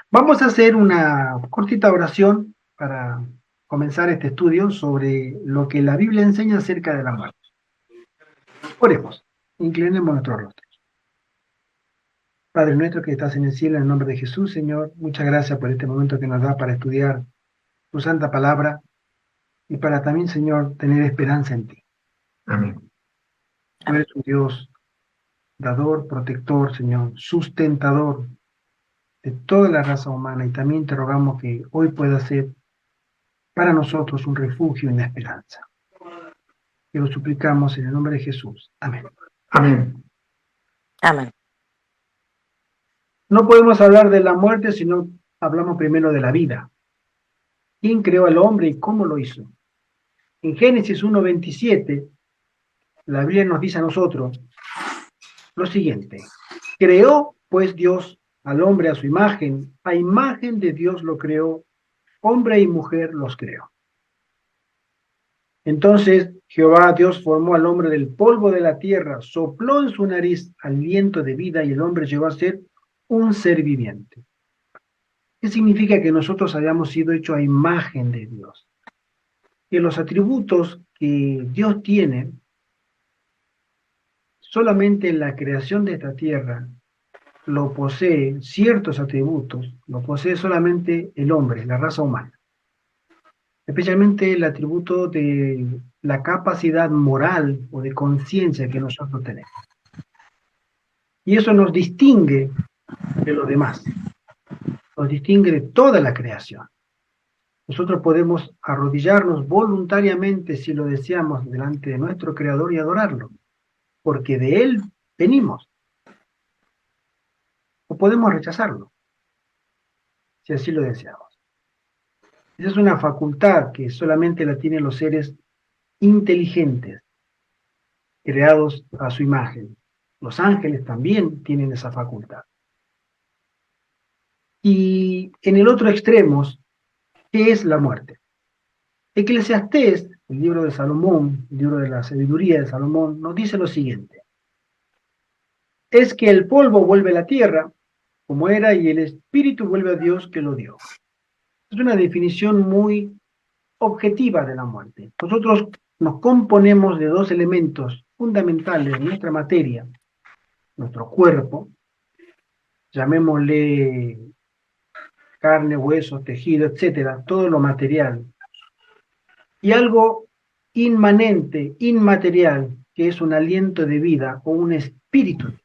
Vamos a hacer una cortita oración para comenzar este estudio sobre lo que la Biblia enseña acerca de la muerte. Oremos, inclinemos nuestros rostros. Padre nuestro que estás en el cielo, en el nombre de Jesús, Señor, muchas gracias por este momento que nos da para estudiar tu santa palabra y para también, Señor, tener esperanza en ti. Amén. Tú eres un Dios dador, protector, Señor, sustentador de toda la raza humana, y también te rogamos que hoy pueda ser para nosotros un refugio y una esperanza. Que lo suplicamos en el nombre de Jesús. Amén. Amén. Amén. No podemos hablar de la muerte si no hablamos primero de la vida. ¿Quién creó al hombre y cómo lo hizo? En Génesis 1:27, la Biblia nos dice a nosotros lo siguiente: creó pues Dios al hombre a su imagen, a imagen de Dios lo creó, hombre y mujer los creó. Entonces Jehová Dios formó al hombre del polvo de la tierra, sopló en su nariz aliento de vida y el hombre llegó a ser un ser viviente. ¿Qué significa que nosotros hayamos sido hechos a imagen de Dios? Que los atributos que Dios tiene, solamente en la creación de esta tierra, lo posee, ciertos atributos, lo posee solamente el hombre, la raza humana. Especialmente el atributo de la capacidad moral o de conciencia que nosotros tenemos. Y eso nos distingue de los demás, nos distingue de toda la creación. Nosotros podemos arrodillarnos voluntariamente, si lo deseamos, delante de nuestro Creador y adorarlo, porque de Él venimos. O podemos rechazarlo, si así lo deseamos. Esa es una facultad que solamente la tienen los seres inteligentes, creados a su imagen. Los ángeles también tienen esa facultad. Y en el otro extremo, ¿qué es la muerte? Eclesiastés, el libro de Salomón, el libro de la sabiduría de Salomón, nos dice lo siguiente: es que el polvo vuelve a la tierra como era y el espíritu vuelve a Dios que lo dio. Es una definición muy objetiva de la muerte. Nosotros nos componemos de dos elementos fundamentales de nuestra materia, nuestro cuerpo, llamémosle carne, hueso, tejido, etcétera, todo lo material, y algo inmanente, inmaterial, que es un aliento de vida o un espíritu de vida.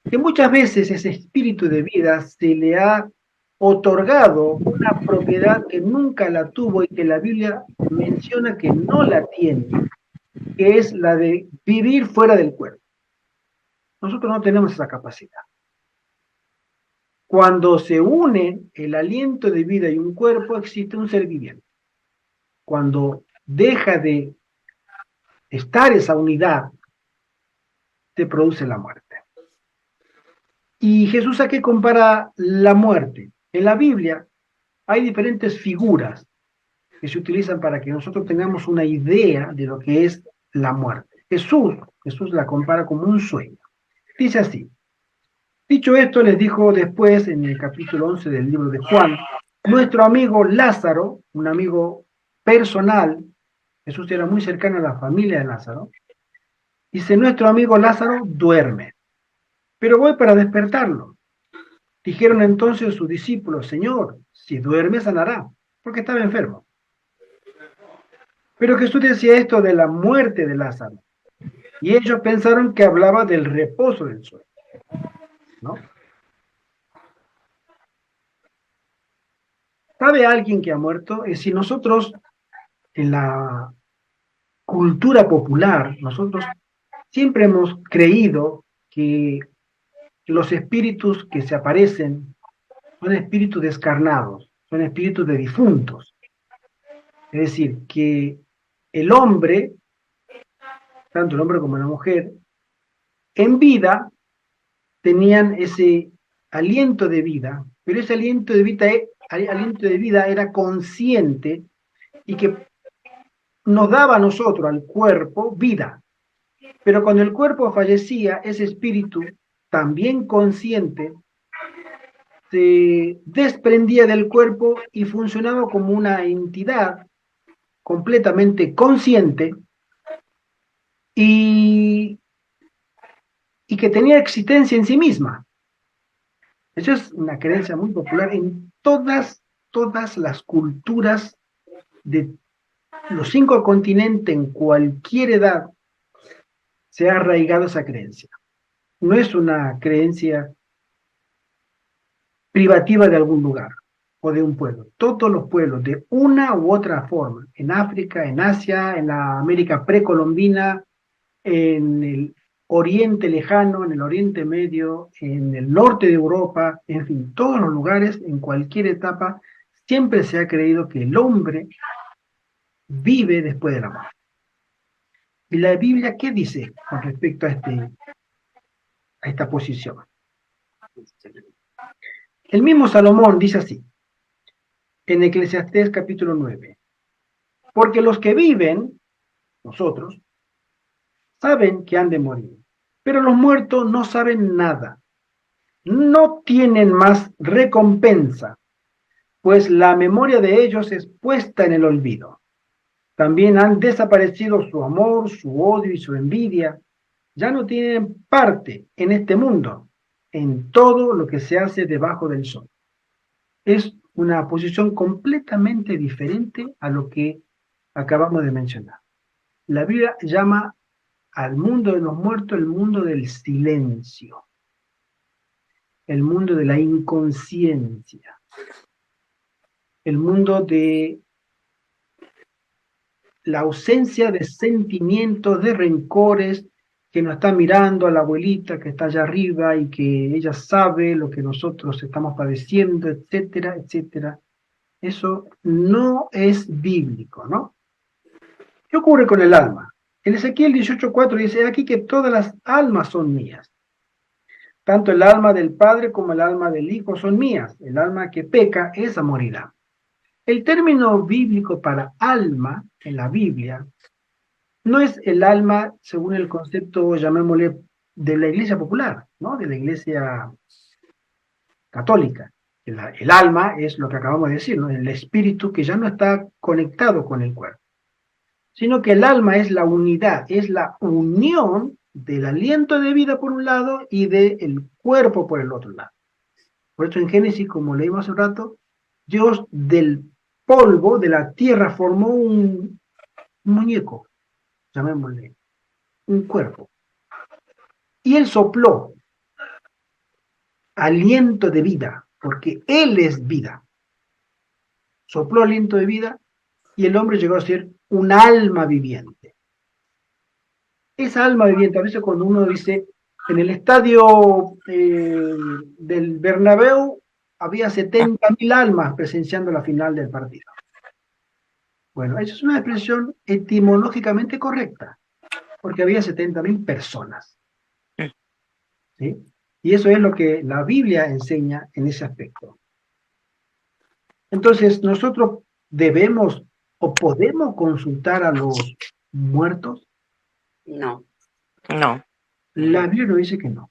Que muchas veces ese espíritu de vida se le ha otorgado una propiedad que nunca la tuvo y que la Biblia menciona que no la tiene, que es la de vivir fuera del cuerpo. Nosotros no tenemos esa capacidad. Cuando se une el aliento de vida y un cuerpo, existe un ser viviente. Cuando deja de estar esa unidad, se produce la muerte. ¿Y Jesús a qué compara la muerte? En la Biblia hay diferentes figuras que se utilizan para que nosotros tengamos una idea de lo que es la muerte. Jesús la compara como un sueño. Dice así: dicho esto, les dijo después, en el capítulo 11 del libro de Juan, nuestro amigo Lázaro, un amigo personal, Jesús era muy cercano a la familia de Lázaro, dice: nuestro amigo Lázaro duerme, pero voy para despertarlo. Dijeron entonces sus discípulos: Señor, si duerme sanará, porque estaba enfermo. Pero Jesús decía esto de la muerte de Lázaro, y ellos pensaron que hablaba del reposo del sueño, ¿no? ¿Sabe alguien que ha muerto? Es si nosotros, en la cultura popular, nosotros siempre hemos creído que los espíritus que se aparecen son espíritus descarnados, son espíritus de difuntos. Es decir, que el hombre, tanto el hombre como la mujer, en vida tenían ese aliento de vida, pero ese aliento de vida era consciente y que nos daba a nosotros, al cuerpo, vida. Pero cuando el cuerpo fallecía, ese espíritu, también consciente, se desprendía del cuerpo y funcionaba como una entidad completamente consciente y, y que tenía existencia en sí misma. Eso es una creencia muy popular en todas las culturas de los 5 continentes, en cualquier edad, se ha arraigado esa creencia. No es una creencia privativa de algún lugar o de un pueblo. Todos los pueblos, de una u otra forma, en África, en Asia, en la América precolombina, en el Oriente Lejano, en el Oriente Medio, en el norte de Europa, en fin, todos los lugares, en cualquier etapa, siempre se ha creído que el hombre vive después de la muerte. ¿Y la Biblia qué dice con respecto a esta posición? El mismo Salomón dice así, en Eclesiastés capítulo 9, porque los que viven, nosotros, saben que han de morir, pero los muertos no saben nada, no tienen más recompensa, pues la memoria de ellos es puesta en el olvido. También han desaparecido su amor, su odio y su envidia, ya no tienen parte en este mundo, en todo lo que se hace debajo del sol. Es una posición completamente diferente a lo que acabamos de mencionar. La Biblia llama al mundo de los muertos el mundo del silencio, el mundo de la inconsciencia, el mundo de la ausencia de sentimientos, de rencores, que nos está mirando a la abuelita que está allá arriba y que ella sabe lo que nosotros estamos padeciendo, etcétera, etcétera. Eso no es bíblico, ¿no? ¿Qué ocurre con el alma? En Ezequiel 18:4 dice aquí que todas las almas son mías. Tanto el alma del Padre como el alma del Hijo son mías. El alma que peca, esa morirá. El término bíblico para alma en la Biblia no es el alma según el concepto, llamémosle, de la iglesia popular, ¿no? De la iglesia católica. El alma es lo que acabamos de decir, ¿no? El espíritu que ya no está conectado con el cuerpo, sino que el alma es la unidad, es la unión del aliento de vida por un lado y del cuerpo por el otro lado. Por eso en Génesis, como leímos hace un rato, Dios del polvo, de la tierra, formó un muñeco, llamémosle, un cuerpo. Y él sopló aliento de vida, porque él es vida. Sopló aliento de vida y el hombre llegó a ser un alma viviente. Esa alma viviente, a veces cuando uno dice, en el estadio del Bernabéu había 70.000 almas presenciando la final del partido. Bueno, esa es una expresión etimológicamente correcta, porque había 70.000 personas. ¿Sí? Y eso es lo que la Biblia enseña en ese aspecto. Entonces, nosotros debemos o podemos consultar a los muertos. No. No. La Biblia nos dice que no.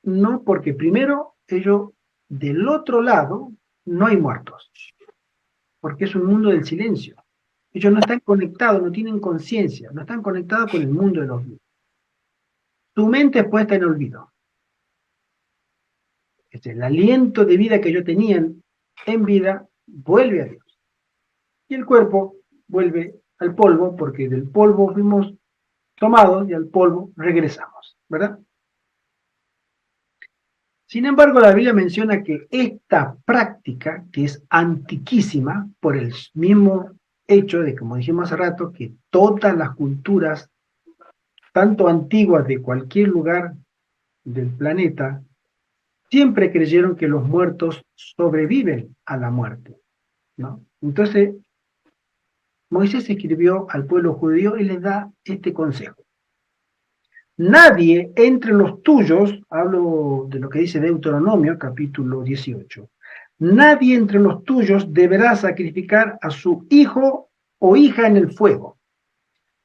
No, porque primero, ellos, del otro lado, no hay muertos, porque es un mundo del silencio. Ellos no están conectados, no tienen conciencia, no están conectados con el mundo de los vivos. Tu mente es puesta en olvido. El aliento de vida que ellos tenían en vida vuelve a Dios. Y el cuerpo vuelve al polvo, porque del polvo fuimos tomados y al polvo regresamos, ¿verdad? Sin embargo, la Biblia menciona que esta práctica, que es antiquísima, por el mismo hecho de, como dijimos hace rato, que todas las culturas, tanto antiguas de cualquier lugar del planeta, siempre creyeron que los muertos sobreviven a la muerte, ¿no? Entonces, Moisés escribió al pueblo judío y les da este consejo. Nadie entre los tuyos, hablo de lo que dice Deuteronomio, capítulo 18, nadie entre los tuyos deberá sacrificar a su hijo o hija en el fuego,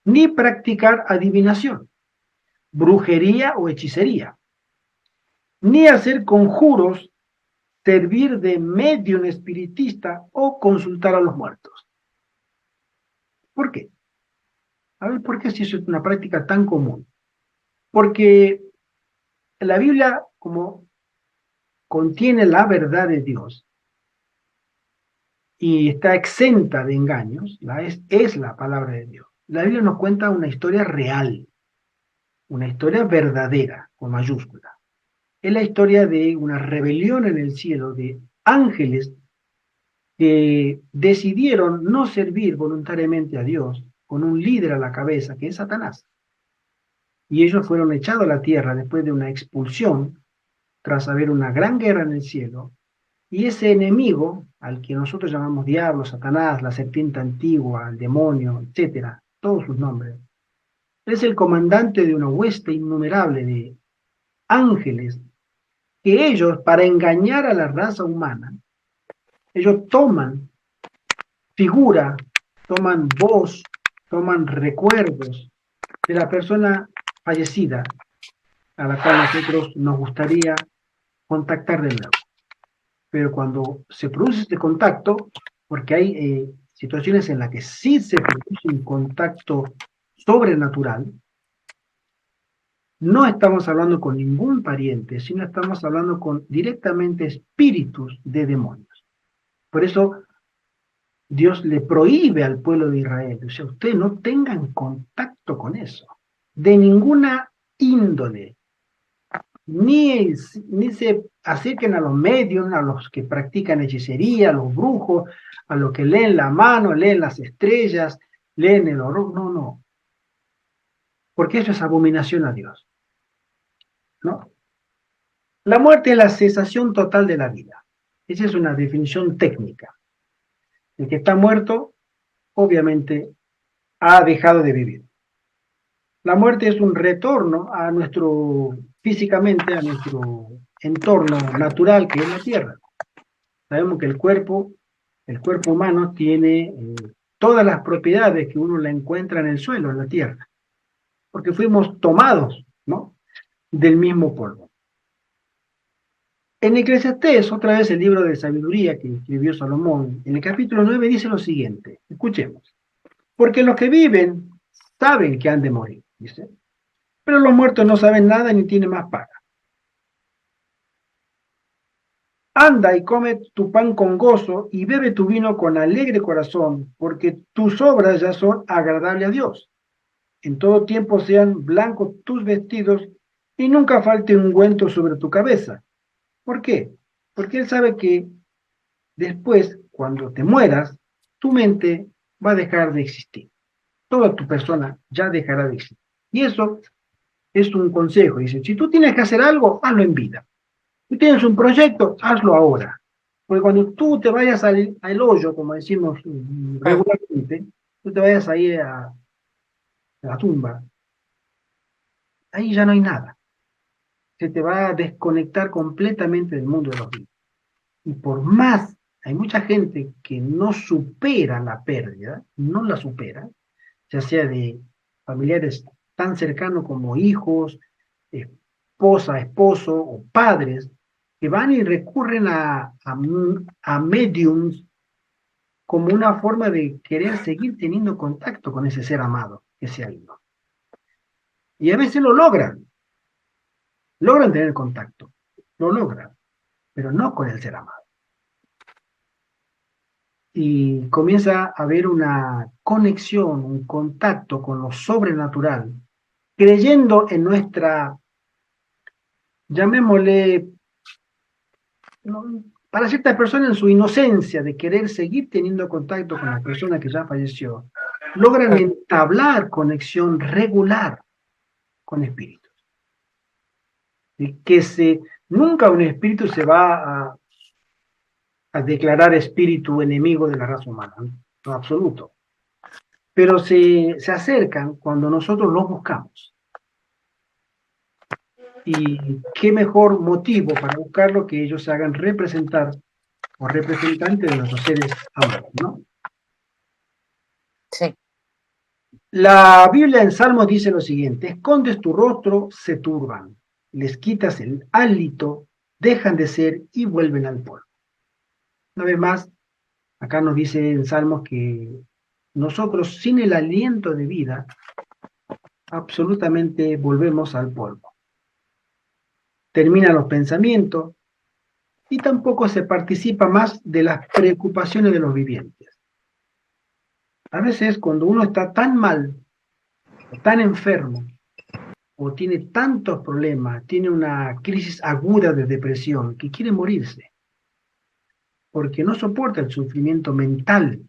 ni practicar adivinación, brujería o hechicería, ni hacer conjuros, servir de medium espiritista o consultar a los muertos. ¿Por qué? A ver, ¿por qué si eso es una práctica tan común? Porque la Biblia, como contiene la verdad de Dios y está exenta de engaños, es la palabra de Dios. La Biblia nos cuenta una historia real, una historia verdadera, con mayúscula. Es la historia de una rebelión en el cielo de ángeles que decidieron no servir voluntariamente a Dios con un líder a la cabeza, que es Satanás. Y ellos fueron echados a la tierra después de una expulsión, tras haber una gran guerra en el cielo, y ese enemigo, al que nosotros llamamos diablo, Satanás, la serpiente antigua, el demonio, etcétera, todos sus nombres, es el comandante de una hueste innumerable de ángeles que ellos, para engañar a la raza humana, ellos toman figura, toman voz, toman recuerdos de la persona fallecida a la cual nosotros nos gustaría contactar de nuevo. Pero cuando se produce este contacto, porque hay situaciones en las que sí se produce un contacto sobrenatural, no estamos hablando con ningún pariente, sino estamos hablando con directamente espíritus de demonios. Por eso Dios le prohíbe al pueblo de Israel, o sea, ustedes no tengan contacto con eso, de ninguna índole, ni se acerquen a los medios, a los que practican hechicería, a los brujos, a los que leen la mano, leen las estrellas, leen el horror, no, porque eso es abominación a Dios, ¿no? La muerte es la cesación total de la vida. Esa es una definición técnica. El que está muerto, obviamente, ha dejado de vivir. La muerte es un retorno a físicamente, a nuestro entorno natural, que es la tierra. Sabemos que el cuerpo humano tiene todas las propiedades que uno la encuentra en el suelo, en la tierra, porque fuimos tomados, ¿no?, del mismo polvo. En Eclesiastés, otra vez el libro de sabiduría que escribió Salomón, en el capítulo 9 dice lo siguiente, escuchemos: porque los que viven saben que han de morir, dice, pero los muertos no saben nada ni tienen más paga. Anda y come tu pan con gozo y bebe tu vino con alegre corazón, porque tus obras ya son agradables a Dios. En todo tiempo sean blancos tus vestidos y nunca falte un ungüento sobre tu cabeza. ¿Por qué? Porque Él sabe que después, cuando te mueras, tu mente va a dejar de existir. Toda tu persona ya dejará de existir. Y eso es un consejo. Dice, si tú tienes que hacer algo, hazlo en vida. Si tienes un proyecto, hazlo ahora. Porque cuando tú te vayas al hoyo, como decimos regularmente, tú te vayas ahí a la tumba, ahí ya no hay nada. Se te va a desconectar completamente del mundo de los vivos. Y por más, hay mucha gente que no supera la pérdida, no la supera, ya sea de familiares tan cercanos como hijos, esposa, esposo o padres, que van y recurren a mediums como una forma de querer seguir teniendo contacto con ese ser amado que se ha ido. Y a veces lo logran tener contacto, lo logran, pero no con el ser amado. Y comienza a haber una conexión, un contacto con lo sobrenatural, creyendo en nuestra, llamémosle, para ciertas personas en su inocencia de querer seguir teniendo contacto con la persona que ya falleció, logran entablar conexión regular con espíritus, que se Nunca un espíritu se va a declarar espíritu enemigo de la raza humana, ¿no? En absoluto. Pero se acercan cuando nosotros los buscamos. Y qué mejor motivo para buscarlo que ellos se hagan representar o representantes de nuestros seres amados, ¿no? Sí. La Biblia en Salmos dice lo siguiente: escondes tu rostro, se turban, les quitas el hálito, dejan de ser y vuelven al polvo. Una vez más, acá nos dice en Salmos que nosotros sin el aliento de vida, absolutamente volvemos al polvo. Terminan los pensamientos y tampoco se participa más de las preocupaciones de los vivientes. A veces cuando uno está tan mal, o tan enfermo, o tiene tantos problemas, tiene una crisis aguda de depresión, que quiere morirse, porque no soporta el sufrimiento mental,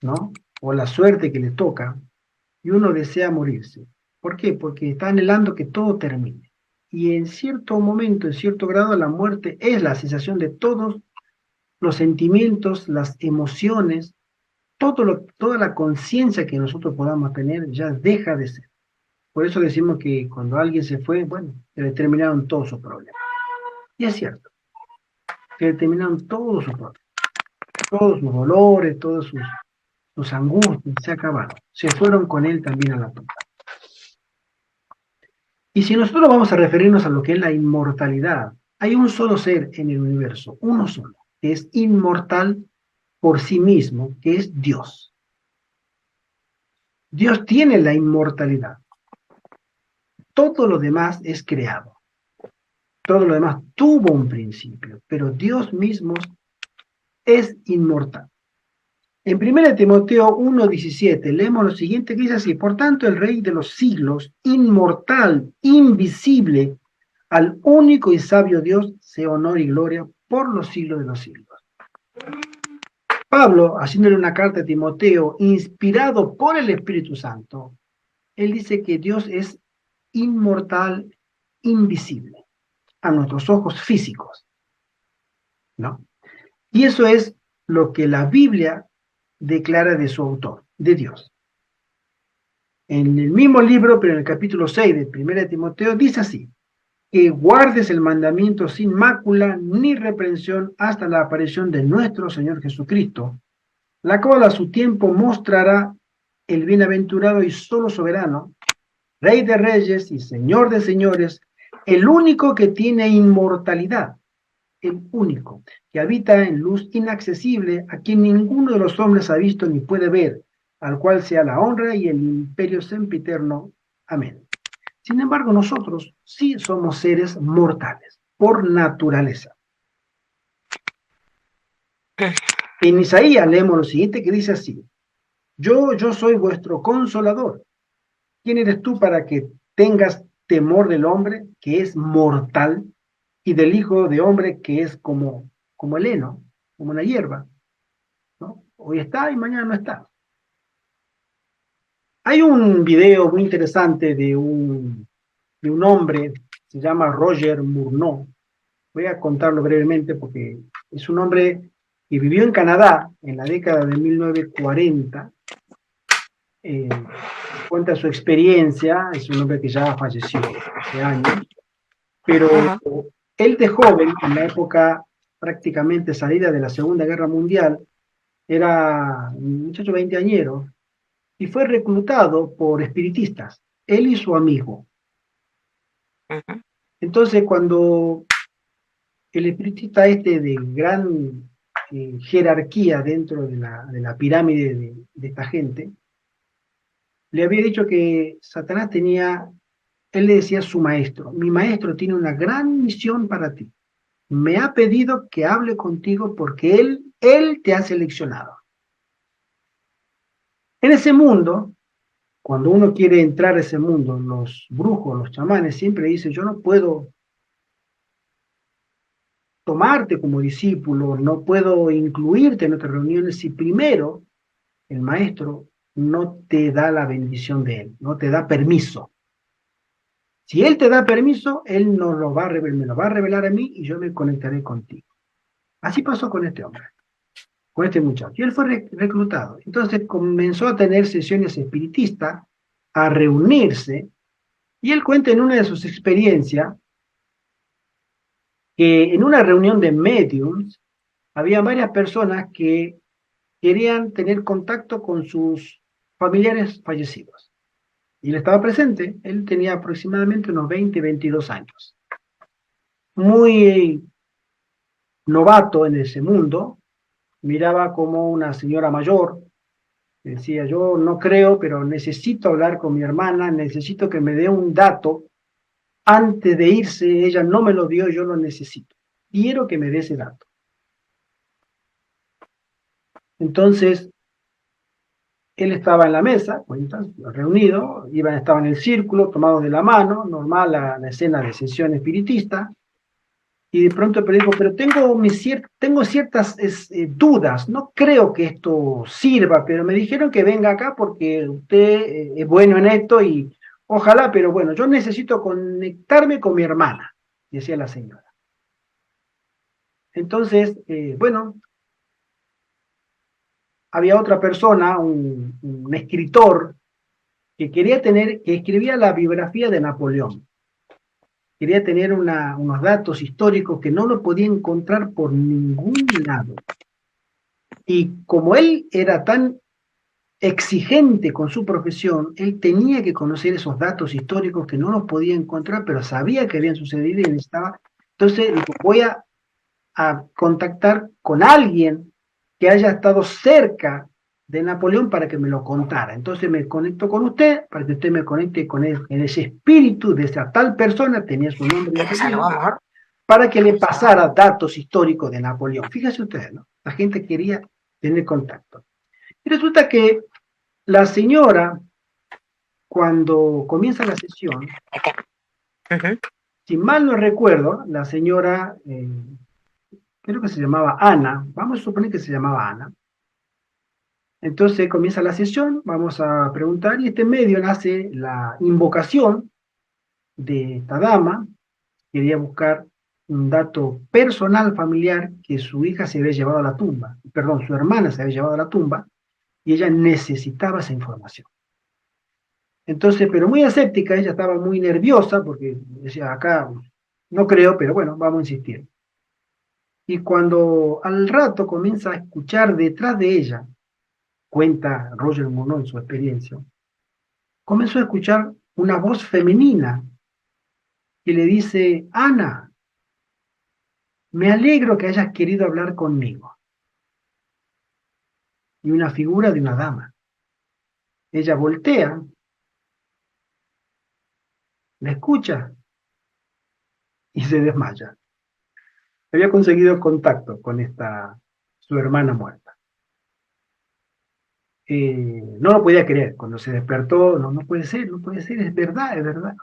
¿no? O la suerte que le toca, y uno desea morirse. ¿Por qué? Porque está anhelando que todo termine. Y en cierto momento, en cierto grado, la muerte es la sensación de todos los sentimientos, las emociones, toda la conciencia que nosotros podamos tener ya deja de ser. Por eso decimos que cuando alguien se fue, bueno, se le terminaron todos sus problemas. Y es cierto, se le terminaron todos sus problemas, todos sus dolores, todas sus angustias, se acabaron. Se fueron con él también a la tumba. Y si nosotros vamos a referirnos a lo que es la inmortalidad, hay un solo ser en el universo, uno solo, que es inmortal por sí mismo, que es Dios. Dios tiene la inmortalidad. Todo lo demás es creado. Todo lo demás tuvo un principio, pero Dios mismo es inmortal. En 1 Timoteo 1:17 leemos lo siguiente que dice así: por tanto el Rey de los siglos, inmortal, invisible, al único y sabio Dios, sea honor y gloria por los siglos de los siglos. Pablo, haciéndole una carta a Timoteo, inspirado por el Espíritu Santo, él dice que Dios es inmortal, invisible, a nuestros ojos físicos, ¿no? Y eso es lo que la Biblia declara de su autor, de Dios. En el mismo libro, pero en el capítulo 6 de 1 Timoteo, dice así: que guardes el mandamiento sin mácula ni reprensión hasta la aparición de nuestro Señor Jesucristo, la cual a su tiempo mostrará el bienaventurado y solo soberano, Rey de reyes y Señor de señores, el único que tiene inmortalidad, el único, que habita en luz inaccesible, a quien ninguno de los hombres ha visto ni puede ver, al cual sea la honra y el imperio sempiterno. Amén. Sin embargo, nosotros sí somos seres mortales, por naturaleza. En Isaías leemos lo siguiente que dice así: yo soy vuestro consolador. ¿Quién eres tú para que tengas temor del hombre que es mortal y del hijo de hombre que es como el heno, como una hierba, ¿no? Hoy está y mañana no está. Hay un video muy interesante de un hombre, se llama Roger Murnau. Voy a contarlo brevemente porque es un hombre que vivió en Canadá en la década de 1940. Cuenta su experiencia, es un hombre que ya falleció hace años, pero él de joven, en la época prácticamente salida de la Segunda Guerra Mundial, era un muchacho veinteañero y fue reclutado por espiritistas, él y su amigo. Entonces, cuando el espiritista este de gran jerarquía dentro de la pirámide de esta gente, le había dicho que Satanás tenía, él le decía a su maestro: mi maestro tiene una gran misión para ti. Me ha pedido que hable contigo porque él te ha seleccionado. En ese mundo, cuando uno quiere entrar a ese mundo, los brujos, los chamanes siempre dicen: yo no puedo tomarte como discípulo, no puedo incluirte en nuestras reuniones si primero el maestro no te da la bendición de él, no te da permiso. Si él te da permiso, él nos lo va a revelar, me lo va a revelar a mí y yo me conectaré contigo. Así pasó con este hombre, con este muchacho. Y él fue reclutado. Entonces comenzó a tener sesiones espiritistas, a reunirse, y él cuenta en una de sus experiencias que en una reunión de mediums había varias personas que querían tener contacto con sus familiares fallecidos. Y él estaba presente, él tenía aproximadamente unos 20, 22 años. Muy novato en ese mundo, miraba como una señora mayor, decía, yo no creo, pero necesito hablar con mi hermana, necesito que me dé un dato, antes de irse, ella no me lo dio, yo lo necesito, quiero que me dé ese dato. Entonces, él estaba en la mesa, cuentas, reunido, estaba en el círculo, tomado de la mano, normal la escena de sesión espiritista, y de pronto el dijo, pero tengo ciertas dudas, no creo que esto sirva, pero me dijeron que venga acá porque usted es bueno en esto y ojalá, pero bueno, yo necesito conectarme con mi hermana, decía la señora. Entonces, bueno, había otra persona, un escritor, que escribía la biografía de Napoleón. Quería tener unos datos históricos que no lo podía encontrar por ningún lado. Y como él era tan exigente con su profesión, él tenía que conocer esos datos históricos que no los podía encontrar, pero sabía que habían sucedido y necesitaba. Entonces dijo, voy a contactar con alguien que haya estado cerca de Napoleón para que me lo contara. Entonces me conecto con usted, para que usted me conecte con en ese espíritu de esa tal persona, tenía su nombre y apellido, para que le pasara datos históricos de Napoleón. Fíjese usted, ¿no? La gente quería tener contacto. Y resulta que la señora, cuando comienza la sesión, si mal no recuerdo, la señora, creo que se llamaba Ana, vamos a suponer que se llamaba Ana. Entonces comienza la sesión, vamos a preguntar, y este medio hace la invocación de esta dama, quería buscar un dato personal familiar que su hija se había llevado a la tumba, perdón, su hermana se había llevado a la tumba, y ella necesitaba esa información. Entonces, pero muy escéptica, ella estaba muy nerviosa porque decía, acá no creo, pero bueno, vamos a insistir. Y cuando al rato comienza a escuchar detrás de ella, cuenta Roger Monod en su experiencia, comenzó a escuchar una voz femenina que le dice, Ana, me alegro que hayas querido hablar conmigo. Y una figura de una dama. Ella voltea, la escucha y se desmaya. Había conseguido contacto con su hermana muerta. No lo podía creer. Cuando se despertó, no, no puede ser, no puede ser, es verdad, es verdad.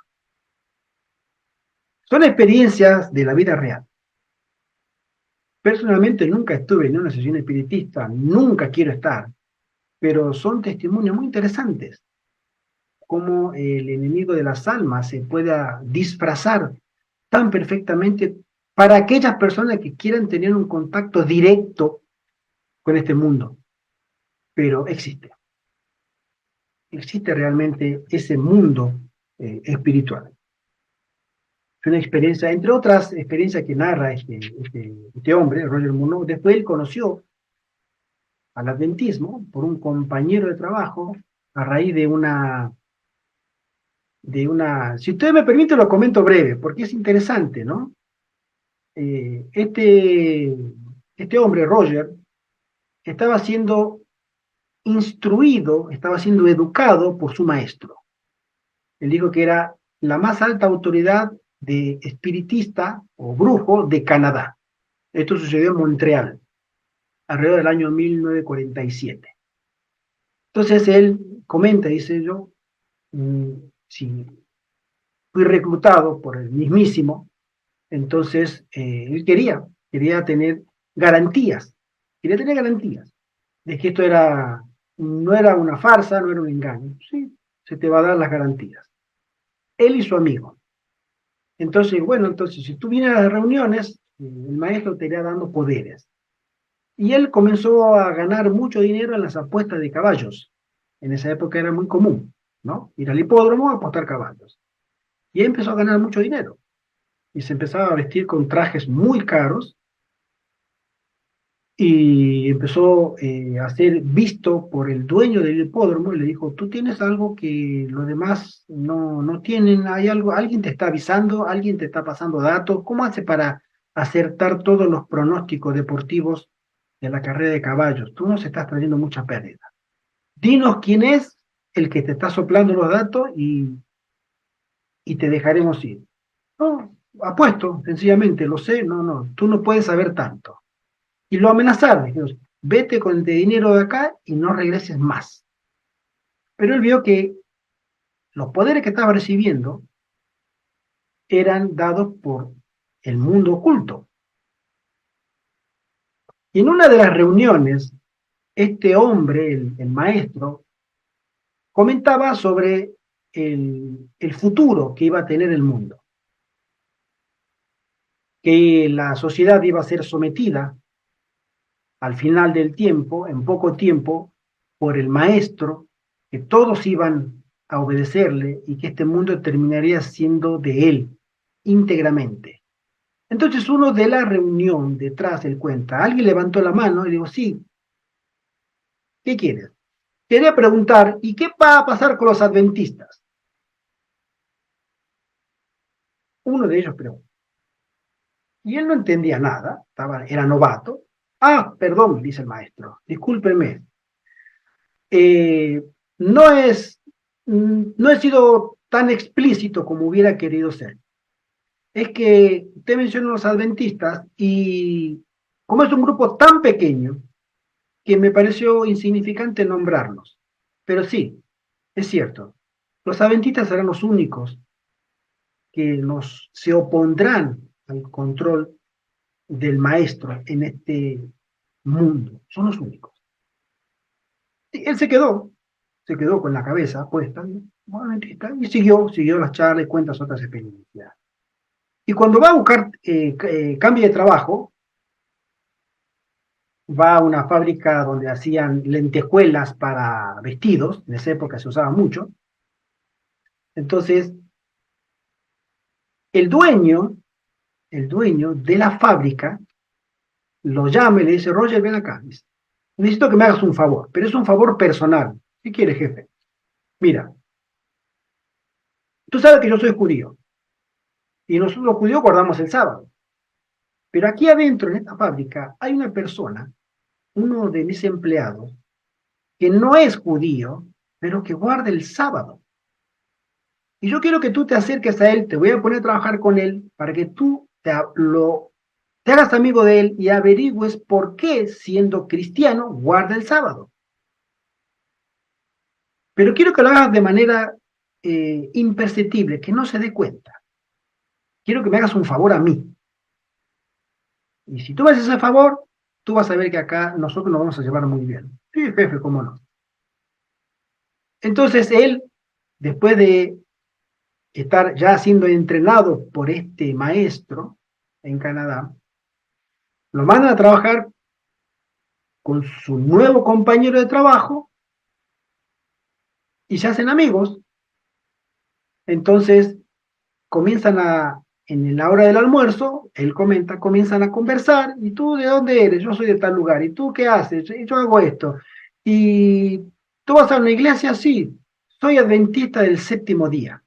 Son experiencias de la vida real. Personalmente nunca estuve en una sesión espiritista, nunca quiero estar, pero son testimonios muy interesantes, cómo el enemigo de las almas se pueda disfrazar tan perfectamente para aquellas personas que quieran tener un contacto directo con este mundo. Pero existe realmente ese mundo espiritual. Es una experiencia, entre otras experiencias que narra este hombre, Roger Monod. Después él conoció al adventismo por un compañero de trabajo a raíz si usted me permite lo comento breve, porque es interesante, ¿no? Este hombre, Roger, estaba siendo instruido, estaba siendo educado por su maestro. Él dijo que era la más alta autoridad de espiritista o brujo de Canadá. Esto sucedió en Montreal, alrededor del año 1947. Entonces él comenta, dice yo, si fui reclutado por el mismísimo, entonces él quería tener garantías, de que esto no era una farsa, no era un engaño. Sí, se te va a dar las garantías. Él y su amigo. Entonces, bueno, entonces si tú vienes a las reuniones, el maestro te irá dando poderes. Y él comenzó a ganar mucho dinero en las apuestas de caballos. En esa época era muy común, ¿no? Ir al hipódromo a apostar caballos. Y él empezó a ganar mucho dinero. Y se empezaba a vestir con trajes muy caros y empezó a ser visto por el dueño del hipódromo y le dijo, tú tienes algo que los demás no tienen, hay algo, alguien te está avisando, alguien te está pasando datos, ¿cómo hace para acertar todos los pronósticos deportivos de la carrera de caballos? Tú nos estás trayendo mucha pérdida. Dinos quién es el que te está soplando los datos y te dejaremos ir. No, apuesto, sencillamente, lo sé, no, tú no puedes saber tanto. Y lo amenazaron, dijeron, vete con el dinero de acá y no regreses más. Pero él vio que los poderes que estaba recibiendo eran dados por el mundo oculto. Y en una de las reuniones, este hombre, el maestro, comentaba sobre el futuro que iba a tener el mundo, que la sociedad iba a ser sometida al final del tiempo, en poco tiempo, por el maestro, que todos iban a obedecerle y que este mundo terminaría siendo de él íntegramente. Entonces uno de la reunión detrás él cuenta, alguien levantó la mano y dijo, sí, ¿qué quieres? Quería preguntar, ¿y qué va a pasar con los adventistas? Uno de ellos preguntó. Y él no entendía nada, era novato. Ah, perdón, dice el maestro, discúlpeme, eh, no es, no he sido tan explícito como hubiera querido ser. Es que usted mencionó los adventistas y como es un grupo tan pequeño que me pareció insignificante nombrarlos. Pero sí, es cierto, los adventistas serán los únicos que se opondrán al control del maestro en este mundo. Son los únicos. Y él se quedó con la cabeza puesta, y siguió las charlas y cuentas otras experiencias. Y cuando va a buscar cambio de trabajo, va a una fábrica donde hacían lentejuelas para vestidos, en esa época se usaba mucho. Entonces, el dueño, el dueño de la fábrica lo llama y le dice, Roger, ven acá. Dice, necesito que me hagas un favor, pero es un favor personal. ¿Qué quiere, jefe? Mira, tú sabes que yo soy judío y nosotros los judíos guardamos el sábado. Pero aquí adentro, en esta fábrica, hay una persona, uno de mis empleados, que no es judío, pero que guarda el sábado. Y yo quiero que tú te acerques a él, te voy a poner a trabajar con él, para que tú te hagas amigo de él y averigües por qué, siendo cristiano, guarda el sábado. Pero quiero que lo hagas de manera imperceptible, que no se dé cuenta. Quiero que me hagas un favor a mí. Y si tú me haces ese favor, tú vas a ver que acá nosotros nos vamos a llevar muy bien. Sí, jefe, cómo no. Entonces él, después de estar ya siendo entrenado por este maestro en Canadá, lo mandan a trabajar con su nuevo compañero de trabajo y se hacen amigos. Entonces comienzan en la hora del almuerzo, él comenta, comienzan a conversar, ¿y tú de dónde eres? Yo soy de tal lugar, ¿y tú qué haces? Y yo hago esto. ¿Y tú vas a una iglesia? Sí, soy adventista del séptimo día.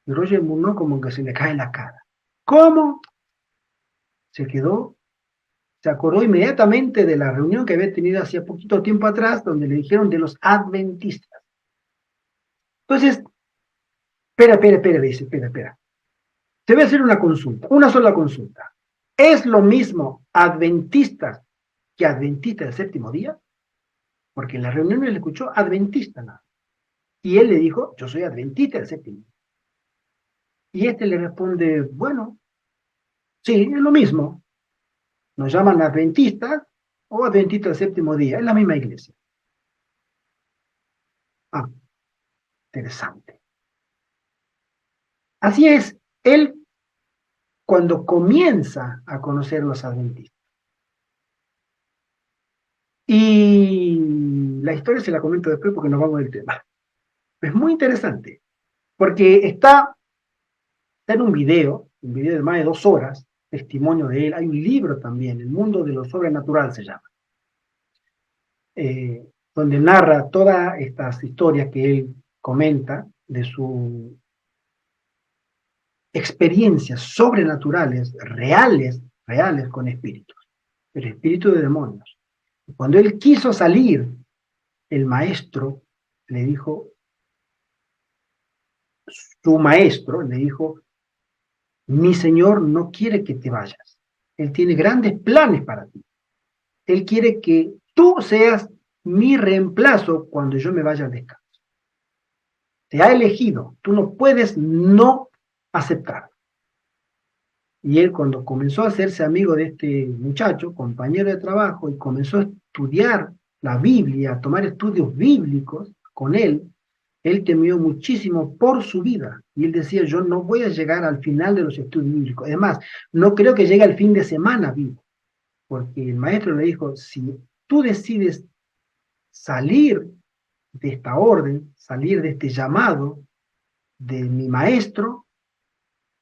Y Roger Murnau como que se le cae en la cara. ¿Cómo? Se quedó, se acordó inmediatamente de la reunión que había tenido hacía poquito tiempo atrás, donde le dijeron de los adventistas. Entonces, espera, dice, espera. Te voy a hacer una consulta, una sola consulta. ¿Es lo mismo adventistas que adventistas del séptimo día? Porque en la reunión él escuchó adventista nada. Y él le dijo, yo soy adventista del séptimo día. Y este le responde, bueno, sí, es lo mismo. Nos llaman adventistas o adventistas del séptimo día. Es la misma iglesia. Ah, interesante. Así es Él, cuando comienza a conocer los adventistas, y la historia se la comento después porque nos vamos del tema. Es muy interesante, porque está en un video de más de 2 horas, testimonio de él. Hay un libro también, El mundo de lo sobrenatural se llama, donde narra todas estas historias que él comenta de sus experiencias sobrenaturales, reales con espíritus, el espíritu de demonios. Cuando él quiso salir, el maestro le dijo, su maestro le dijo, mi Señor no quiere que te vayas. Él tiene grandes planes para ti. Él quiere que tú seas mi reemplazo cuando yo me vaya al descanso. Te ha elegido. Tú no puedes no aceptar. Y él, cuando comenzó a hacerse amigo de este muchacho, compañero de trabajo, y comenzó a estudiar la Biblia, a tomar estudios bíblicos con él temió muchísimo por su vida. Y él decía, yo no voy a llegar al final de los estudios bíblicos. Además, no creo que llegue al fin de semana vivo. Porque el maestro le dijo, si tú decides salir de esta orden, salir de este llamado de mi maestro,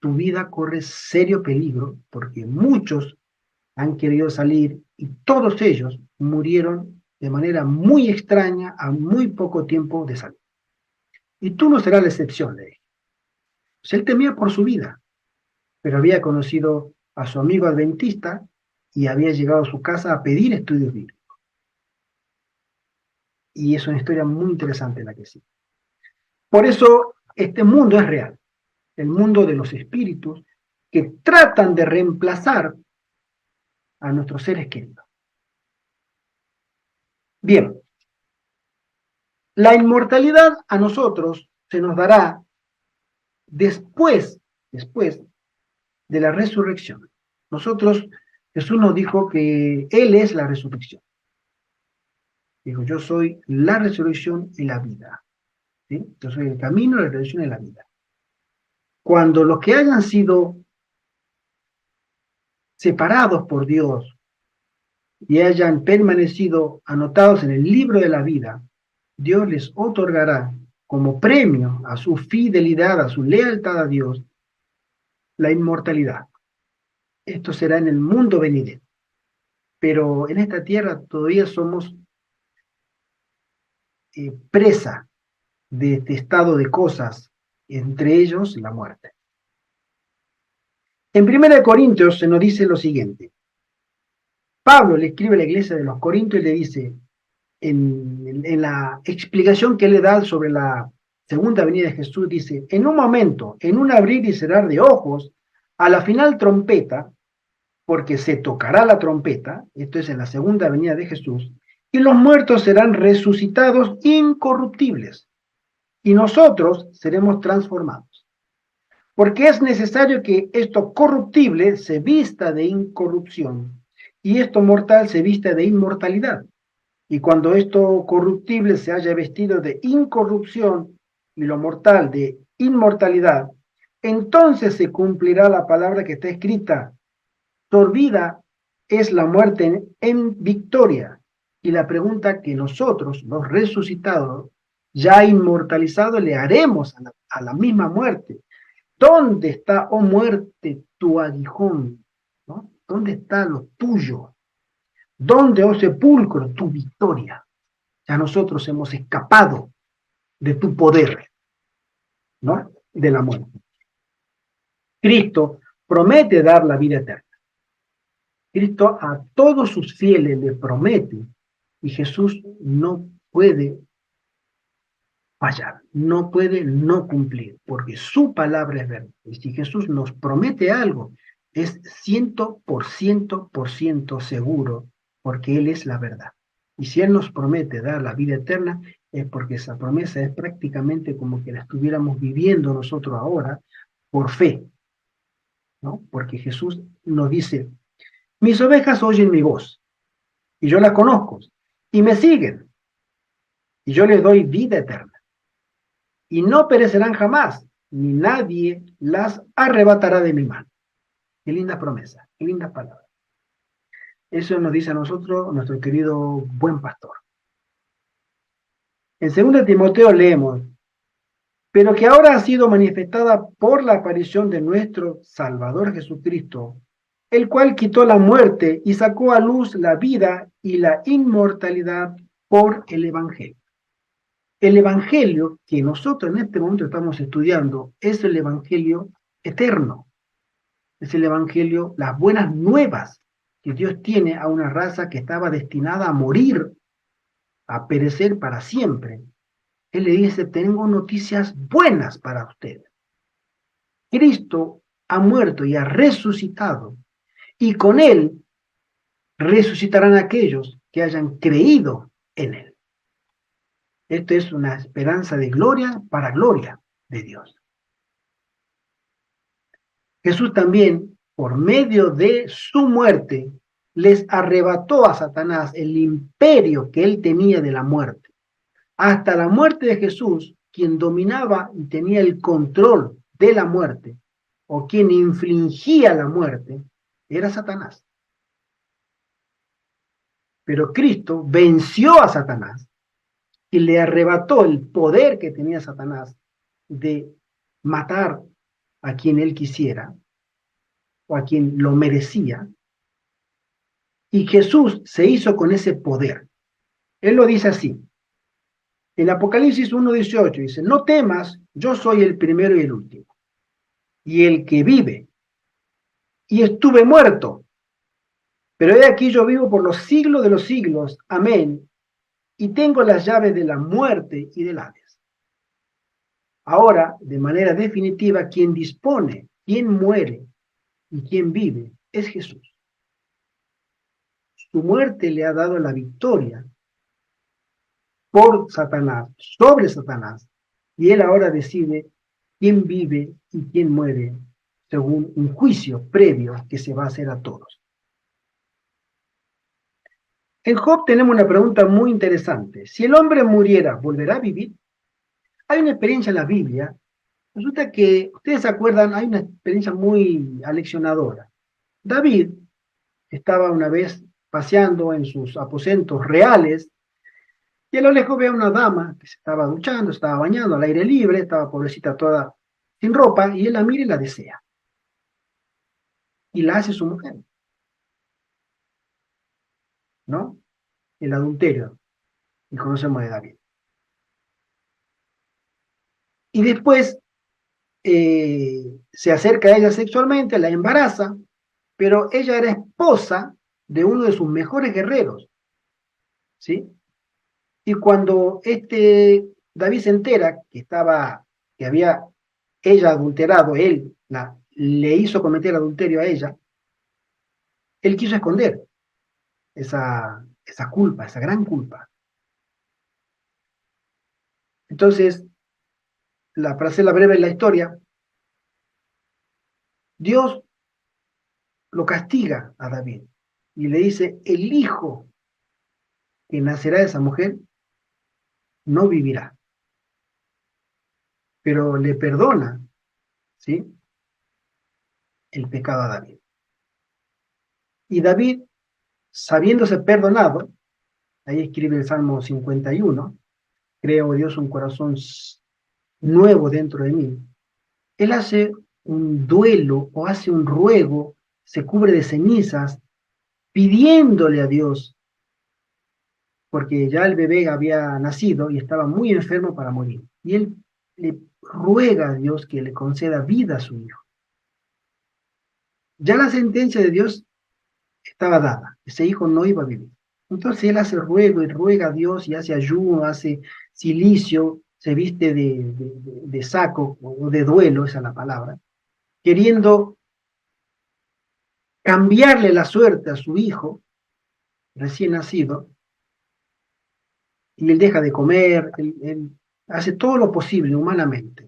tu vida corre serio peligro, porque muchos han querido salir y todos ellos murieron de manera muy extraña a muy poco tiempo de salir. Y tú no serás la excepción de él. Pues él temía por su vida, pero había conocido a su amigo adventista y había llegado a su casa a pedir estudios bíblicos. Y es una historia muy interesante la que sí. Por eso este mundo es real, el mundo de los espíritus que tratan de reemplazar a nuestros seres queridos. Bien, la inmortalidad a nosotros se nos dará después de la resurrección. Nosotros, Jesús nos dijo que Él es la resurrección. Dijo, yo soy la resurrección y la vida. ¿Sí? Yo soy el camino, la resurrección y la vida. Cuando los que hayan sido separados por Dios y hayan permanecido anotados en el libro de la vida, Dios les otorgará como premio a su fidelidad, a su lealtad a Dios, la inmortalidad. Esto será en el mundo venidero. Pero en esta tierra todavía somos presa de este estado de cosas, entre ellos la muerte. En 1 Corintios se nos dice lo siguiente. Pablo le escribe a la iglesia de los Corintios y le dice, en la explicación que le da sobre la segunda venida de Jesús, dice, en un momento, en un abrir y cerrar de ojos, a la final trompeta, porque se tocará la trompeta, esto es en la segunda venida de Jesús, y los muertos serán resucitados incorruptibles, y nosotros seremos transformados. Porque es necesario que esto corruptible se vista de incorrupción, y esto mortal se vista de inmortalidad. Y cuando esto corruptible se haya vestido de incorrupción, y lo mortal de inmortalidad, entonces se cumplirá la palabra que está escrita, sorbida es la muerte en victoria. Y la pregunta que nosotros, los resucitados, ya inmortalizados, le haremos a la misma muerte. ¿Dónde está, oh muerte, tu aguijón? ¿No? ¿Dónde está lo tuyo? ¿Dónde, oh sepulcro, tu victoria? Ya nosotros hemos escapado de tu poder, ¿no? De la muerte. Cristo promete dar la vida eterna. Cristo a todos sus fieles le promete y Jesús no puede fallar, no puede no cumplir, porque su palabra es verdad. Y si Jesús nos promete algo, es 100% seguro, porque Él es la verdad. Y si Él nos promete dar la vida eterna, es porque esa promesa es prácticamente como que la estuviéramos viviendo nosotros ahora por fe, ¿no? Porque Jesús nos dice, mis ovejas oyen mi voz, y yo las conozco, y me siguen, y yo les doy vida eterna, y no perecerán jamás, ni nadie las arrebatará de mi mano. Qué linda promesa, qué lindas palabras. Eso nos dice a nosotros nuestro querido buen pastor. En 2 Timoteo leemos, pero que ahora ha sido manifestada por la aparición de nuestro Salvador Jesucristo, el cual quitó la muerte y sacó a luz la vida y la inmortalidad por el Evangelio. El Evangelio que nosotros en este momento estamos estudiando es el Evangelio eterno, es el Evangelio, las buenas nuevas que Dios tiene a una raza que estaba destinada a morir, a perecer para siempre. Él le dice, tengo noticias buenas para ustedes. Cristo ha muerto y ha resucitado, y con él resucitarán aquellos que hayan creído en él. Esto es una esperanza de gloria para gloria de Dios. Jesús también, por medio de su muerte, les arrebató a Satanás el imperio que él tenía de la muerte. Hasta la muerte de Jesús, quien dominaba y tenía el control de la muerte, o quien infligía la muerte, era Satanás. Pero Cristo venció a Satanás y le arrebató el poder que tenía Satanás de matar a quien él quisiera o a quien lo merecía. Y Jesús se hizo con ese poder. Él lo dice así. En Apocalipsis 1:18 dice, no temas, yo soy el primero y el último, y el que vive. Y estuve muerto, pero he aquí yo vivo por los siglos de los siglos. Amén. Y tengo las llaves de la muerte y del Hades. Ahora, de manera definitiva, quien dispone, quien muere y quien vive es Jesús. Su muerte le ha dado la victoria por Satanás, sobre Satanás, y él ahora decide quién vive y quién muere según un juicio previo que se va a hacer a todos. En Job tenemos una pregunta muy interesante. Si el hombre muriera, ¿volverá a vivir? Hay una experiencia en la Biblia. Resulta que, ustedes se acuerdan, hay una experiencia muy aleccionadora. David estaba una vez paseando en sus aposentos reales y a lo lejos ve a una dama que se estaba duchando, estaba bañando al aire libre, estaba pobrecita toda sin ropa, y él la mira y la desea. Y la hace su mujer, ¿no? El adulterio, y conocemos de David. Y después se acerca a ella sexualmente, la embaraza, pero ella era esposa de uno de sus mejores guerreros, ¿sí? Y cuando David se entera que había ella adulterado, él le hizo cometer adulterio a ella, él quiso esconder esa culpa, esa gran culpa. Entonces, para hacerla breve en la historia, Dios lo castiga a David y le dice, el hijo que nacerá de esa mujer no vivirá, pero le perdona, ¿sí?, el pecado a David. Y David, sabiéndose perdonado, ahí escribe el Salmo 51, creo, Dios, un corazón nuevo dentro de mí. Él hace un duelo o hace un ruego, se cubre de cenizas, pidiéndole a Dios, porque ya el bebé había nacido y estaba muy enfermo para morir. Y él le ruega a Dios que le conceda vida a su hijo. Ya la sentencia de Dios estaba dada, ese hijo no iba a vivir. Entonces él hace ruego y ruega a Dios y hace ayuno, hace cilicio, se viste de saco o de duelo, esa es la palabra, queriendo cambiarle la suerte a su hijo recién nacido, y él deja de comer, él hace todo lo posible humanamente.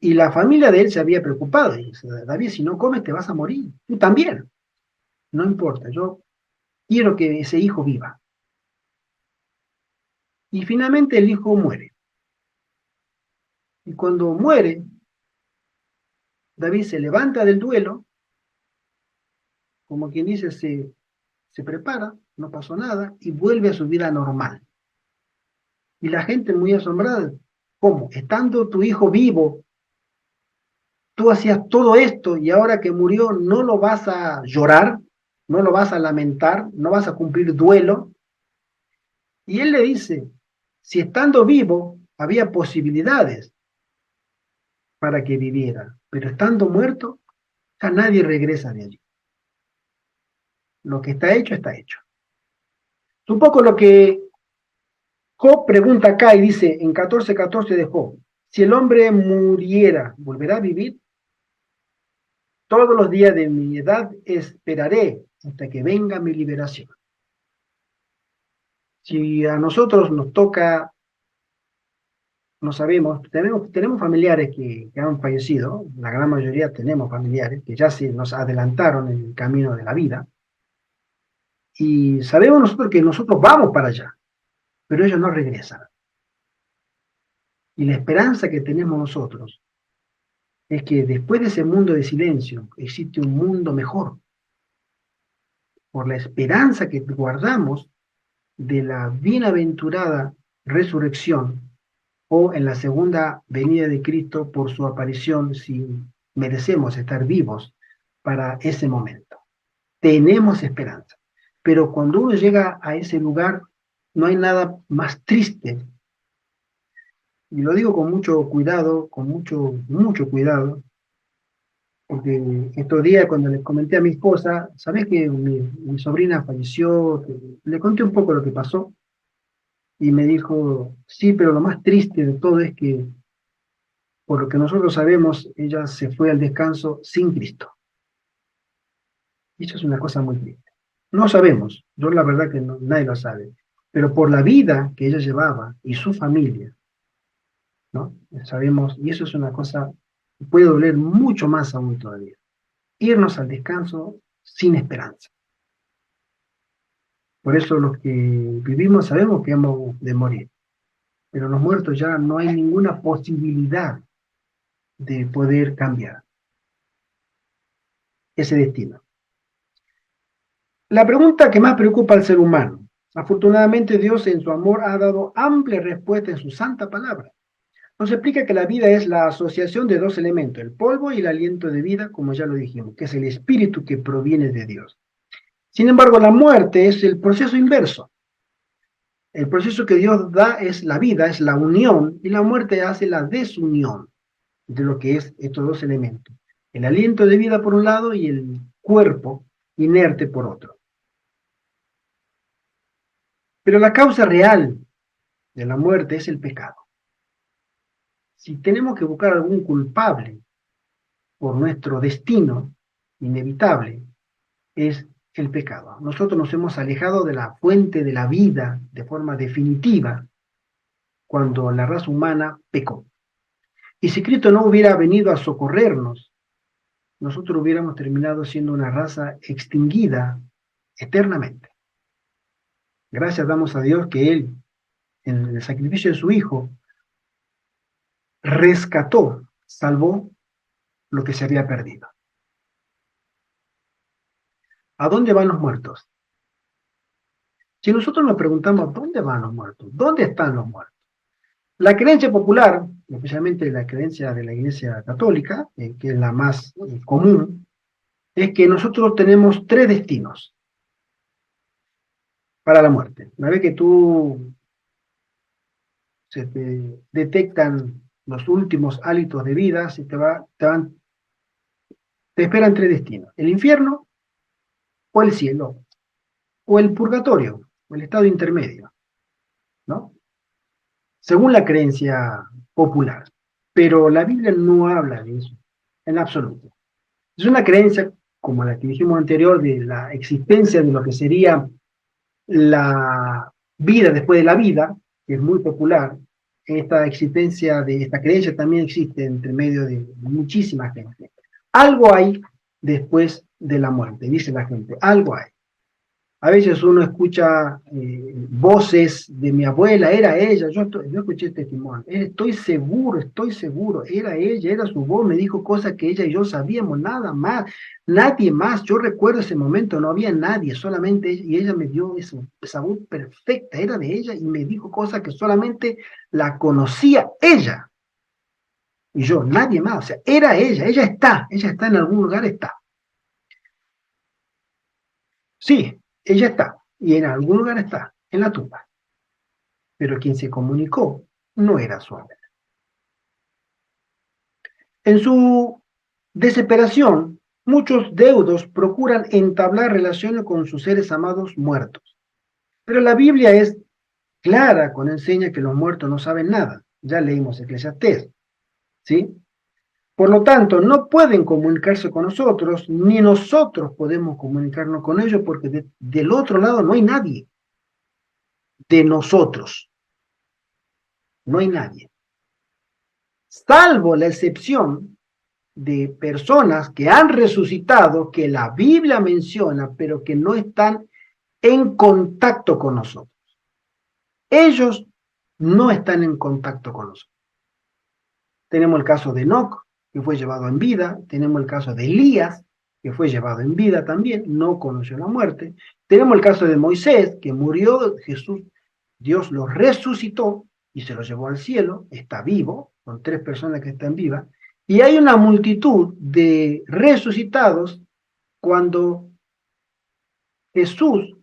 Y la familia de él se había preocupado, y dice, David, si no comes te vas a morir, tú también, no importa, yo quiero que ese hijo viva. Y finalmente el hijo muere. Y cuando muere, David se levanta del duelo, como quien dice, se prepara, no pasó nada, y vuelve a su vida normal. Y la gente muy asombrada, ¿cómo? Estando tu hijo vivo, tú hacías todo esto y ahora que murió no lo vas a llorar, no lo vas a lamentar, no vas a cumplir duelo. Y él le dice, si estando vivo había posibilidades para que viviera, pero estando muerto, ya nadie regresa de allí. Lo que está hecho, está hecho. Es un poco lo que Job pregunta acá y dice en 14:14 de Job, si el hombre muriera, ¿volverá a vivir? Todos los días de mi edad esperaré hasta que venga mi liberación. Si a nosotros nos toca, no sabemos, tenemos familiares que han fallecido, la gran mayoría tenemos familiares que ya se nos adelantaron en el camino de la vida, y sabemos nosotros que nosotros vamos para allá, pero ellos no regresan. Y la esperanza que tenemos nosotros es que después de ese mundo de silencio existe un mundo mejor, por la esperanza que guardamos de la bienaventurada resurrección o en la segunda venida de Cristo por su aparición si merecemos estar vivos para ese momento. Tenemos esperanza, pero cuando uno llega a ese lugar no hay nada más triste, y lo digo con mucho cuidado, con mucho cuidado, porque estos días cuando les comenté a mi esposa, ¿sabés que mi sobrina falleció? Le conté un poco lo que pasó y me dijo, sí, pero lo más triste de todo es que, por lo que nosotros sabemos, ella se fue al descanso sin Cristo. Y eso es una cosa muy triste. No sabemos, yo la verdad que nadie lo sabe, pero por la vida que ella llevaba y su familia, ¿no? Sabemos, y eso es una cosa que puede doler mucho más aún todavía. Irnos al descanso sin esperanza. Por eso los que vivimos sabemos que hemos de morir, pero los muertos ya no hay ninguna posibilidad de poder cambiar ese destino. La pregunta que más preocupa al ser humano. Afortunadamente Dios en su amor ha dado amplia respuesta en su santa palabra. Nos explica que la vida es la asociación de dos elementos, el polvo y el aliento de vida, como ya lo dijimos, que es el espíritu que proviene de Dios. Sin embargo, la muerte es el proceso inverso. El proceso que Dios da es la vida, es la unión, y la muerte hace la desunión de lo que es estos dos elementos. El aliento de vida por un lado y el cuerpo inerte por otro. Pero la causa real de la muerte es el pecado. Si tenemos que buscar algún culpable por nuestro destino inevitable, es el pecado. Nosotros nos hemos alejado de la fuente de la vida de forma definitiva cuando la raza humana pecó. Y si Cristo no hubiera venido a socorrernos, nosotros hubiéramos terminado siendo una raza extinguida eternamente. Gracias damos a Dios que Él, en el sacrificio de su Hijo, rescató, salvó lo que se había perdido. ¿A dónde van los muertos? Si nosotros nos preguntamos, ¿dónde van los muertos? ¿Dónde están los muertos? La creencia popular, especialmente la creencia de la Iglesia Católica, que es la más común, es que nosotros tenemos tres destinos para la muerte. Una vez que se te detectan los últimos hálitos de vida, te esperan tres destinos: el infierno, o el cielo, o el purgatorio, o el estado intermedio, ¿no? Según la creencia popular. Pero la Biblia no habla de eso, en absoluto. Es una creencia, como la que dijimos anterior, de la existencia de lo que sería la vida después de la vida, que es muy popular. Esta existencia de esta creencia también existe entre medio de muchísima gente. Algo hay después de la muerte, dice la gente, algo hay. A veces uno escucha voces de mi abuela, era ella, yo escuché el testimonio, estoy seguro, era ella, era su voz, me dijo cosas que ella y yo sabíamos, nada más, nadie más. Yo recuerdo ese momento, no había nadie, solamente ella, y ella me dio esa voz perfecta, era de ella, y me dijo cosas que solamente la conocía ella, y yo, nadie más, o sea, era ella está en algún lugar, está. Sí, ella está, y en algún lugar está, en la tumba. Pero quien se comunicó no era su abuela. En su desesperación, muchos deudos procuran entablar relaciones con sus seres amados muertos. Pero la Biblia es clara cuando enseña que los muertos no saben nada. Ya leímos Eclesiastés, ¿sí? Por lo tanto, no pueden comunicarse con nosotros, ni nosotros podemos comunicarnos con ellos, porque del otro lado no hay nadie. De nosotros, no hay nadie. Salvo la excepción de personas que han resucitado, que la Biblia menciona, pero que no están en contacto con nosotros. Ellos no están en contacto con nosotros. Tenemos el caso de Enoc, que fue llevado en vida. Tenemos el caso de Elías, que fue llevado en vida también, no conoció la muerte. Tenemos el caso de Moisés, que murió, Jesús, Dios lo resucitó y se lo llevó al cielo, está vivo, con 3 personas que están vivas. Y hay una multitud de resucitados cuando Jesús,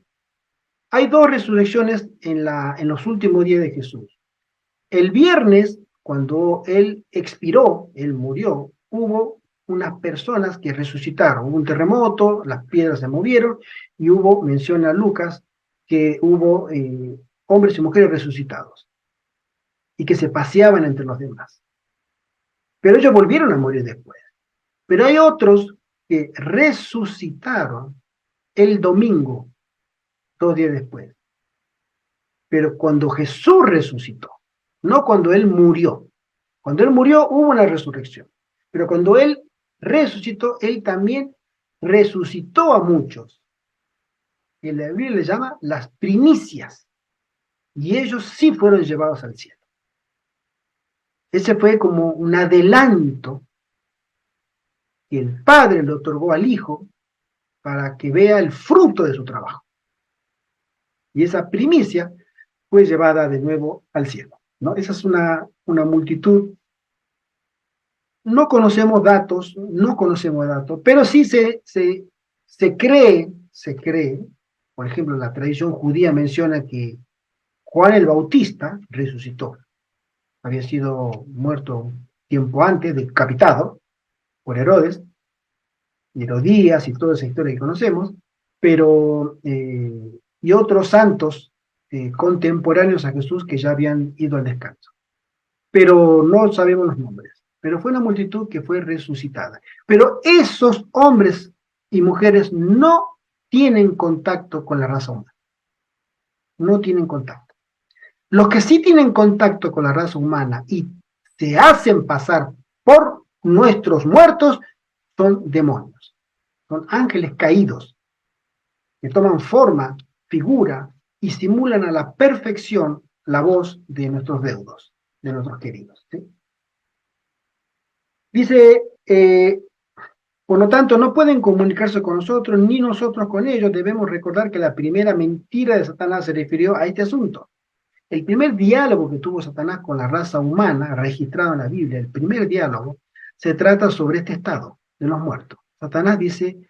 hay 2 resurrecciones en los últimos días de Jesús. El viernes, cuando él expiró, él murió, hubo unas personas que resucitaron, hubo un terremoto, las piedras se movieron, y hubo, menciona Lucas, que hubo hombres y mujeres resucitados, y que se paseaban entre los demás. Pero ellos volvieron a morir después. Pero hay otros que resucitaron el domingo, 2 días después. Pero cuando Jesús resucitó, no cuando él murió. Cuando él murió hubo una resurrección. Pero cuando él resucitó, él también resucitó a muchos. Y la Biblia le llama las primicias. Y ellos sí fueron llevados al cielo. Ese fue como un adelanto que el Padre le otorgó al Hijo para que vea el fruto de su trabajo. Y esa primicia fue llevada de nuevo al cielo, ¿no? Esa es una multitud. No conocemos datos, pero sí se cree, por ejemplo, la tradición judía menciona que Juan el Bautista resucitó. Había sido muerto tiempo antes, decapitado por Herodes, Herodías y toda esa historia que conocemos, pero y otros santos contemporáneos a Jesús que ya habían ido al descanso. Pero no sabemos los nombres. Pero fue una multitud que fue resucitada. Pero esos hombres y mujeres no tienen contacto con la raza humana. No tienen contacto. Los que sí tienen contacto con la raza humana y se hacen pasar por nuestros muertos son demonios. Son ángeles caídos que toman forma, figura y simulan a la perfección la voz de nuestros deudos, de nuestros queridos, ¿sí? Dice, por lo tanto, no pueden comunicarse con nosotros, ni nosotros con ellos. Debemos recordar que la primera mentira de Satanás se refirió a este asunto. El primer diálogo que tuvo Satanás con la raza humana, registrado en la Biblia, el primer diálogo, se trata sobre este estado de los muertos. Satanás dice,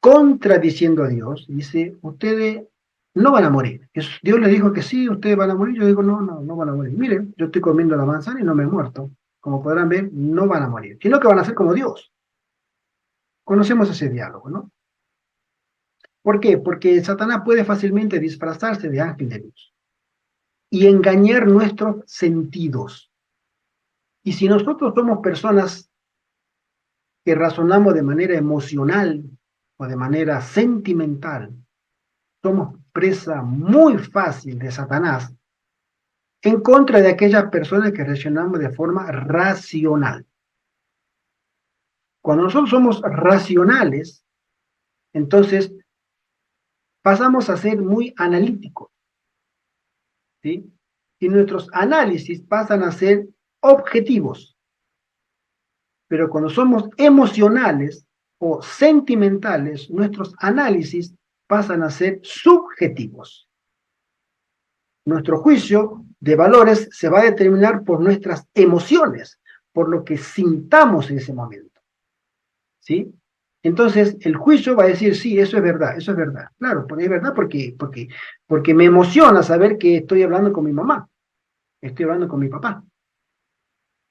contradiciendo a Dios, dice, ustedes no van a morir. Dios les dijo que sí, ustedes van a morir. Yo digo, no van a morir. Miren, yo estoy comiendo la manzana y no me he muerto. Como podrán ver, no van a morir, sino que van a ser como Dios. Conocemos ese diálogo, ¿no? ¿Por qué? Porque Satanás puede fácilmente disfrazarse de ángel de luz y engañar nuestros sentidos. Y si nosotros somos personas que razonamos de manera emocional o de manera sentimental, somos presa muy fácil de Satanás en contra de aquellas personas que reaccionamos de forma racional. Cuando nosotros somos racionales, entonces pasamos a ser muy analíticos, ¿sí? Y nuestros análisis pasan a ser objetivos. Pero cuando somos emocionales o sentimentales, nuestros análisis pasan a ser subjetivos. Nuestro juicio de valores se va a determinar por nuestras emociones, por lo que sintamos en ese momento, ¿sí? Entonces, el juicio va a decir, sí, eso es verdad, eso es verdad. Claro, porque es verdad porque me emociona saber que estoy hablando con mi mamá, estoy hablando con mi papá.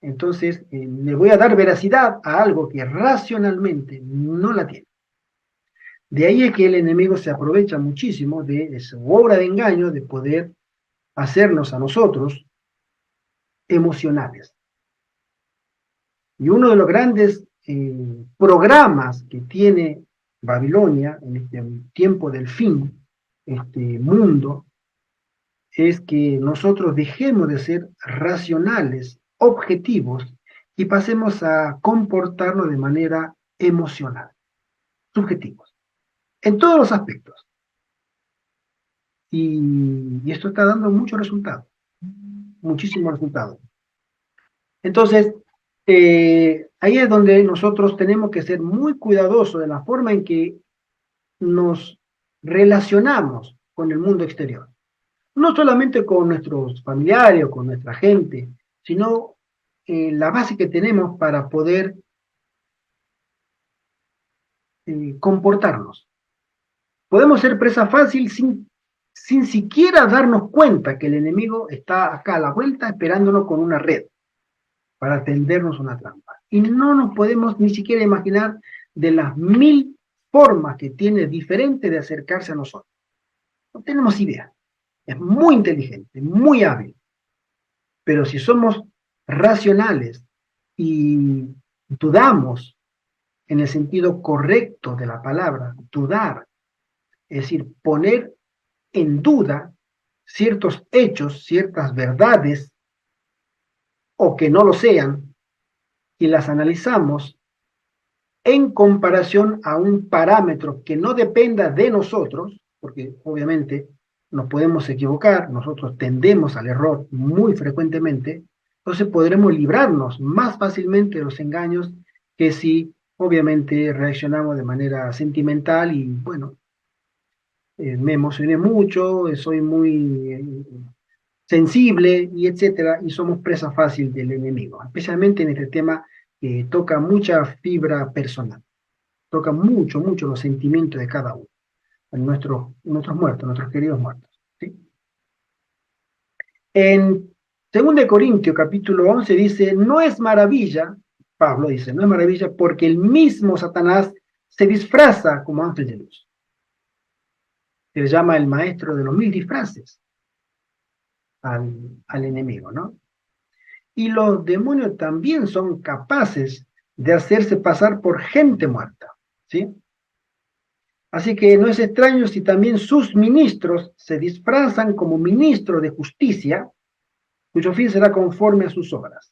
Entonces, le voy a dar veracidad a algo que racionalmente no la tiene. De ahí es que el enemigo se aprovecha muchísimo de su obra de engaño, de poder hacernos a nosotros emocionales. Y uno de los grandes programas que tiene Babilonia en este tiempo del fin, este mundo, es que nosotros dejemos de ser racionales, objetivos, y pasemos a comportarnos de manera emocional, subjetivos, en todos los aspectos. Y esto está dando muchos resultados, muchísimos resultados. Entonces, ahí es donde nosotros tenemos que ser muy cuidadosos de la forma en que nos relacionamos con el mundo exterior. No solamente con nuestros familiares o con nuestra gente, sino la base que tenemos para poder comportarnos. Podemos ser presa fácil sin siquiera darnos cuenta que el enemigo está acá a la vuelta esperándonos con una red para tendernos una trampa. Y no nos podemos ni siquiera imaginar de las 1000 formas que tiene diferente de acercarse a nosotros. No tenemos idea. Es muy inteligente, muy hábil. Pero si somos racionales y dudamos en el sentido correcto de la palabra, dudar, es decir, poner en duda ciertos hechos, ciertas verdades, o que no lo sean, y las analizamos en comparación a un parámetro que no dependa de nosotros, porque obviamente nos podemos equivocar, nosotros tendemos al error muy frecuentemente, entonces podremos librarnos más fácilmente de los engaños que si obviamente reaccionamos de manera sentimental y bueno, me emocioné mucho, soy muy sensible y etcétera, y somos presa fácil del enemigo, especialmente en este tema que toca mucha fibra personal, toca mucho, mucho los sentimientos de cada uno, en nuestros muertos, nuestros queridos muertos. ¿Sí? En 2 Corintios capítulo 11 dice, no es maravilla, Pablo dice, no es maravilla porque el mismo Satanás se disfraza como ángel de luz. Se le llama el maestro de los 1000 disfraces al enemigo, ¿no? Y los demonios también son capaces de hacerse pasar por gente muerta, ¿sí? Así que no es extraño si también sus ministros se disfrazan como ministros de justicia, cuyo fin será conforme a sus obras.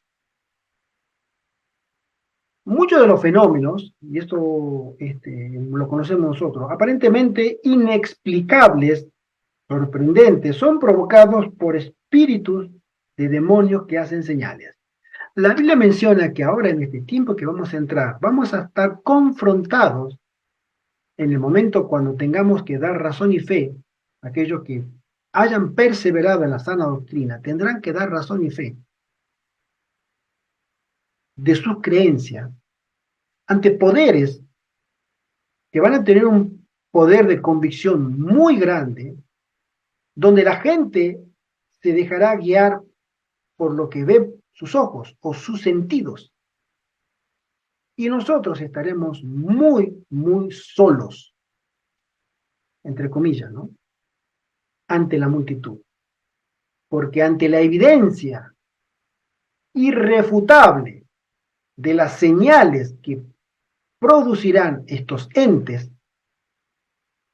Muchos de los fenómenos, y esto lo conocemos nosotros, aparentemente inexplicables, sorprendentes, son provocados por espíritus de demonios que hacen señales. La Biblia menciona que ahora en este tiempo que vamos a entrar, vamos a estar confrontados en el momento cuando tengamos que dar razón y fe a aquellos que hayan perseverado en la sana doctrina, tendrán que dar razón y fe de sus creencias ante poderes que van a tener un poder de convicción muy grande, donde la gente se dejará guiar por lo que ve sus ojos o sus sentidos. Y nosotros estaremos muy, muy solos, entre comillas, ¿no? Ante la multitud. Porque ante la evidencia irrefutable de las señales que producirán estos entes,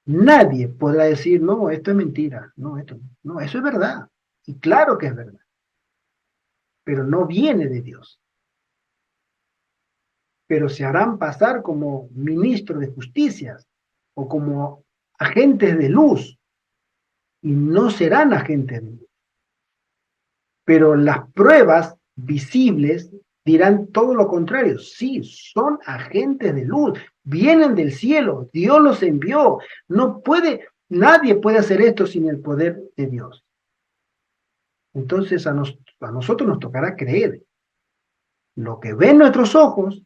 nadie podrá decir, no, esto es mentira, no, no, eso es verdad. Y claro que es verdad, pero no viene de Dios. Pero se harán pasar como ministros de justicia o como agentes de luz y no serán agentes de luz. Pero las pruebas visibles dirán todo lo contrario. Sí, son agentes de luz, vienen del cielo, Dios los envió. Nadie puede hacer esto sin el poder de Dios. Entonces a nosotros nos tocará creer lo que ven nuestros ojos,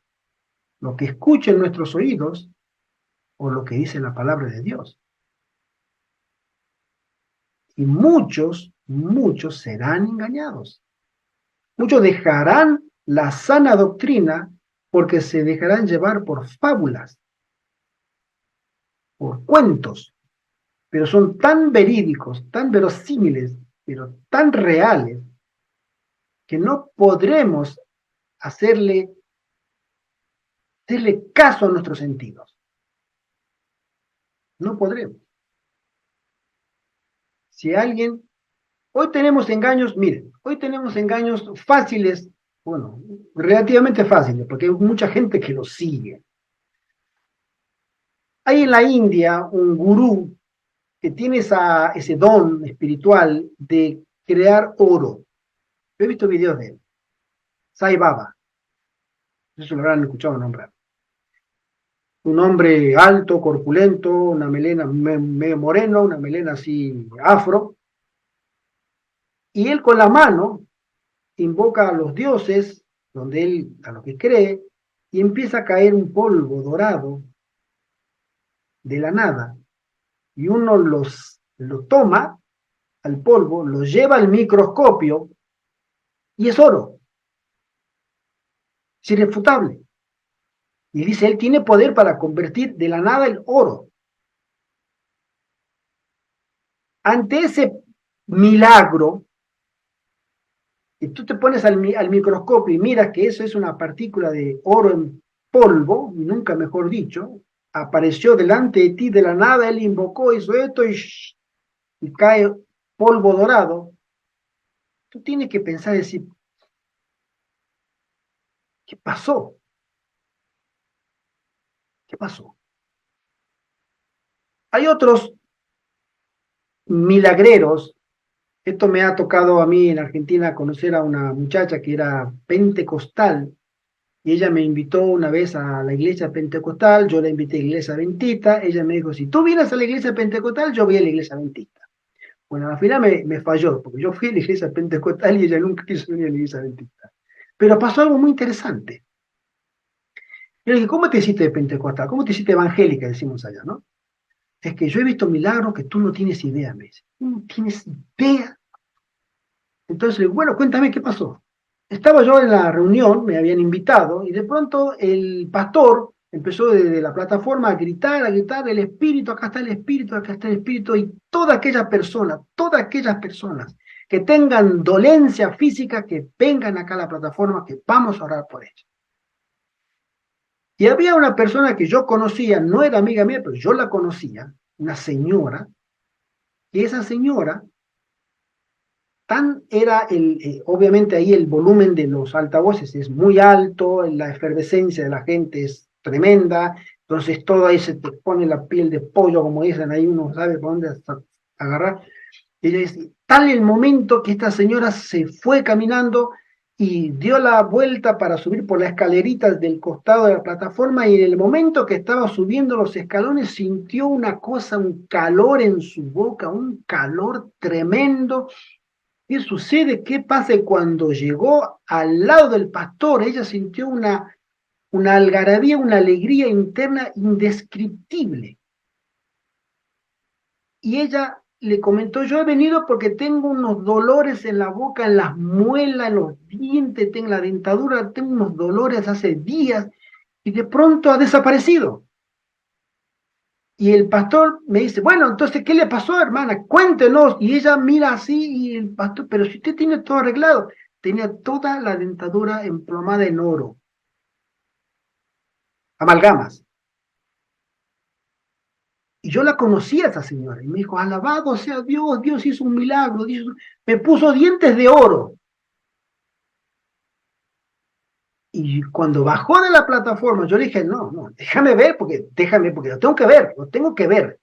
lo que escuchen nuestros oídos o lo que dice la palabra de Dios. Y muchos serán engañados. Muchos dejarán la sana doctrina porque se dejarán llevar por fábulas, por cuentos, pero son tan verídicos, tan verosímiles, pero tan reales, que no podremos hacerle caso a nuestros sentidos. No podremos. Si alguien, hoy tenemos engaños, miren, hoy tenemos engaños fáciles, bueno, relativamente fáciles, porque hay mucha gente que los sigue. Hay en la India un gurú que tiene ese don espiritual de crear oro. Yo he visto videos de él. Sai Baba. Eso lo habrán escuchado nombrar. Un hombre alto, corpulento, una melena medio moreno, una melena así afro. Y él con la mano invoca a los dioses, donde él a lo que cree, y empieza a caer un polvo dorado de la nada. Y uno lo toma al polvo, lo lleva al microscopio y es oro. Es irrefutable. Y dice, él tiene poder para convertir de la nada el oro. Ante ese milagro, y tú te pones al microscopio y miras que eso es una partícula de oro en polvo, y nunca mejor dicho, apareció delante de ti de la nada, él invocó, hizo esto y cae polvo dorado. Tú tienes que pensar y decir, ¿qué pasó? ¿Qué pasó? Hay otros milagreros. Esto me ha tocado a mí en Argentina conocer a una muchacha que era pentecostal y ella me invitó una vez a la iglesia pentecostal, yo la invité a la iglesia adventista, ella me dijo, si tú vienes a la iglesia pentecostal, yo voy a la iglesia adventista. Bueno, al final me falló, porque yo fui a la iglesia pentecostal y ella nunca quiso venir a la iglesia adventista. Pero pasó algo muy interesante. Yo le dije, ¿cómo te hiciste de pentecostal? ¿Cómo te hiciste evangélica? Decimos allá, ¿no? Es que yo he visto milagros que tú no tienes idea, me dice. Tú no tienes idea. Entonces, bueno, cuéntame qué pasó. Estaba yo en la reunión, me habían invitado, y de pronto el pastor empezó desde la plataforma a gritar, el espíritu, acá está el espíritu, acá está el espíritu, y todas aquellas personas que tengan dolencia física, que vengan acá a la plataforma, que vamos a orar por ellos. Y había una persona que yo conocía, no era amiga mía, pero yo la conocía, una señora, y esa señora era obviamente ahí el volumen de los altavoces es muy alto, la efervescencia de la gente es tremenda, entonces todo ahí se te pone la piel de pollo, como dicen, ahí uno sabe por dónde agarrar. Y ella dice, tal el momento que esta señora se fue caminando y dio la vuelta para subir por las escaleritas del costado de la plataforma, y en el momento que estaba subiendo los escalones sintió una cosa, un calor en su boca, un calor tremendo. ¿Qué sucede? ¿Qué pasa? Cuando llegó al lado del pastor, ella sintió una algarabía, una alegría interna indescriptible. Y ella le comentó, yo he venido porque tengo unos dolores en la boca, en las muelas, en los dientes, tengo la dentadura, tengo unos dolores hace días, y de pronto ha desaparecido. Y el pastor me dice, bueno, entonces, ¿qué le pasó, hermana? Cuéntenos. Y ella mira así, y el pastor, pero si usted tiene todo arreglado, tenía toda la dentadura emplomada en oro, amalgamas. Y yo la conocía a esa señora, y me dijo, alabado sea Dios, Dios hizo un milagro, me puso dientes de oro. Y cuando bajó de la plataforma, yo le dije, no, déjame ver, porque lo tengo que ver, lo tengo que ver.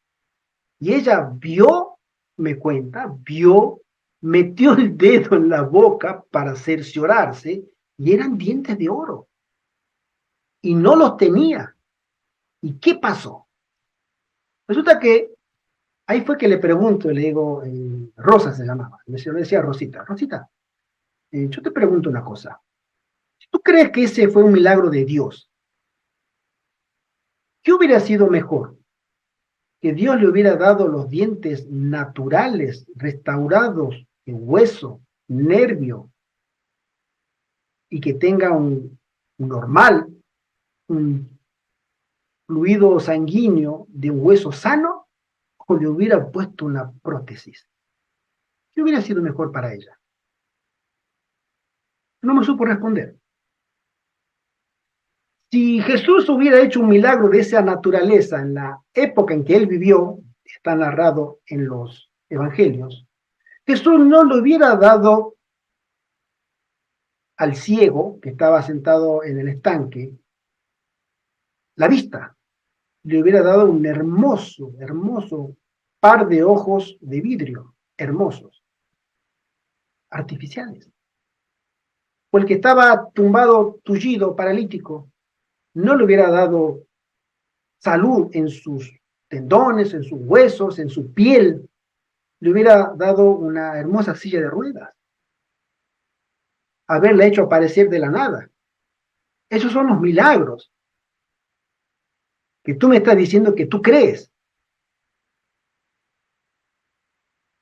Y ella vio, me cuenta, vio, metió el dedo en la boca para cerciorarse y eran dientes de oro. Y no los tenía. ¿Y qué pasó? Resulta que ahí fue que le pregunto, le digo, Rosa se llamaba, le decía Rosita, Rosita, yo te pregunto una cosa. Si tú crees que ese fue un milagro de Dios, ¿qué hubiera sido mejor? ¿Que Dios le hubiera dado los dientes naturales, restaurados, de hueso, nervio, y que tenga un normal, un fluido sanguíneo de un hueso sano, o le hubiera puesto una prótesis? ¿Qué hubiera sido mejor para ella? No me supo responder. Si Jesús hubiera hecho un milagro de esa naturaleza en la época en que él vivió, está narrado en los evangelios, Jesús no le hubiera dado al ciego que estaba sentado en el estanque la vista, le hubiera dado un hermoso, hermoso par de ojos de vidrio, hermosos, artificiales. O el que estaba tumbado, tullido, paralítico, no le hubiera dado salud en sus tendones, en sus huesos, en su piel, le hubiera dado una hermosa silla de ruedas, haberla hecho aparecer de la nada. Esos son los milagros que tú me estás diciendo que tú crees.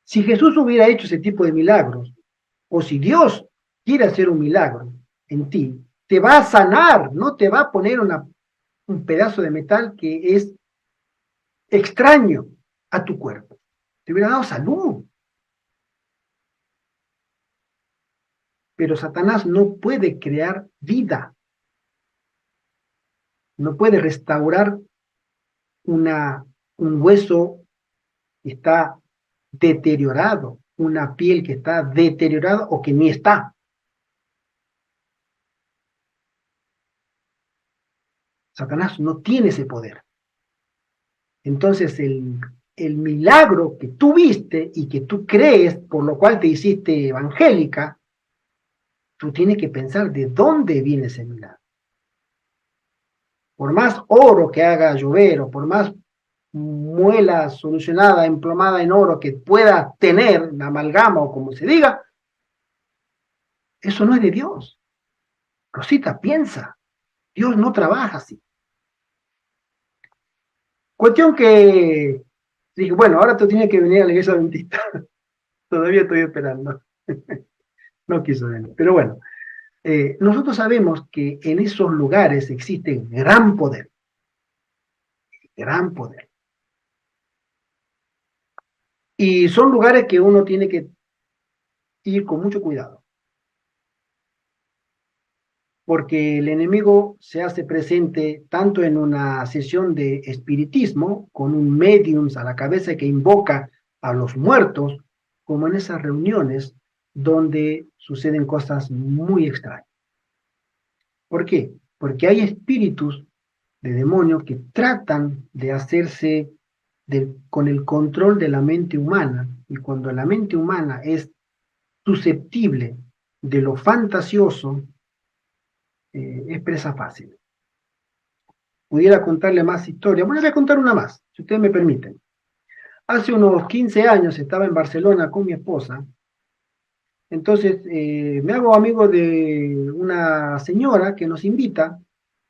Si Jesús hubiera hecho ese tipo de milagros, o si Dios quiere hacer un milagro en ti, te va a sanar, no te va a poner un pedazo de metal que es extraño a tu cuerpo. Te hubiera dado salud. Pero Satanás no puede crear vida, no puede restaurar un hueso que está deteriorado, una piel que está deteriorada o que ni está. Satanás no tiene ese poder. Entonces el milagro que tú viste y que tú crees, por lo cual te hiciste evangélica, tú tienes que pensar de dónde viene ese milagro. Por más oro que haga llover o por más muela solucionada, emplomada en oro que pueda tener, la amalgama o como se diga, eso no es de Dios. Rosita, piensa, Dios no trabaja así. Cuestión que dije, bueno, ahora tú tienes que venir a la iglesia adventista. Todavía estoy esperando. No quiso venir. Pero bueno, nosotros sabemos que en esos lugares existe gran poder. Gran poder. Y son lugares que uno tiene que ir con mucho cuidado. Porque el enemigo se hace presente tanto en una sesión de espiritismo, con un medium a la cabeza que invoca a los muertos, como en esas reuniones donde suceden cosas muy extrañas. ¿Por qué? Porque hay espíritus de demonios que tratan de hacerse con el control de la mente humana, y cuando la mente humana es susceptible de lo fantasioso, es presa fácil. Pudiera contarle más historias. Bueno, voy a contar una más, si ustedes me permiten. Hace unos 15 años estaba en Barcelona con mi esposa. Entonces me hago amigo de una señora que nos invita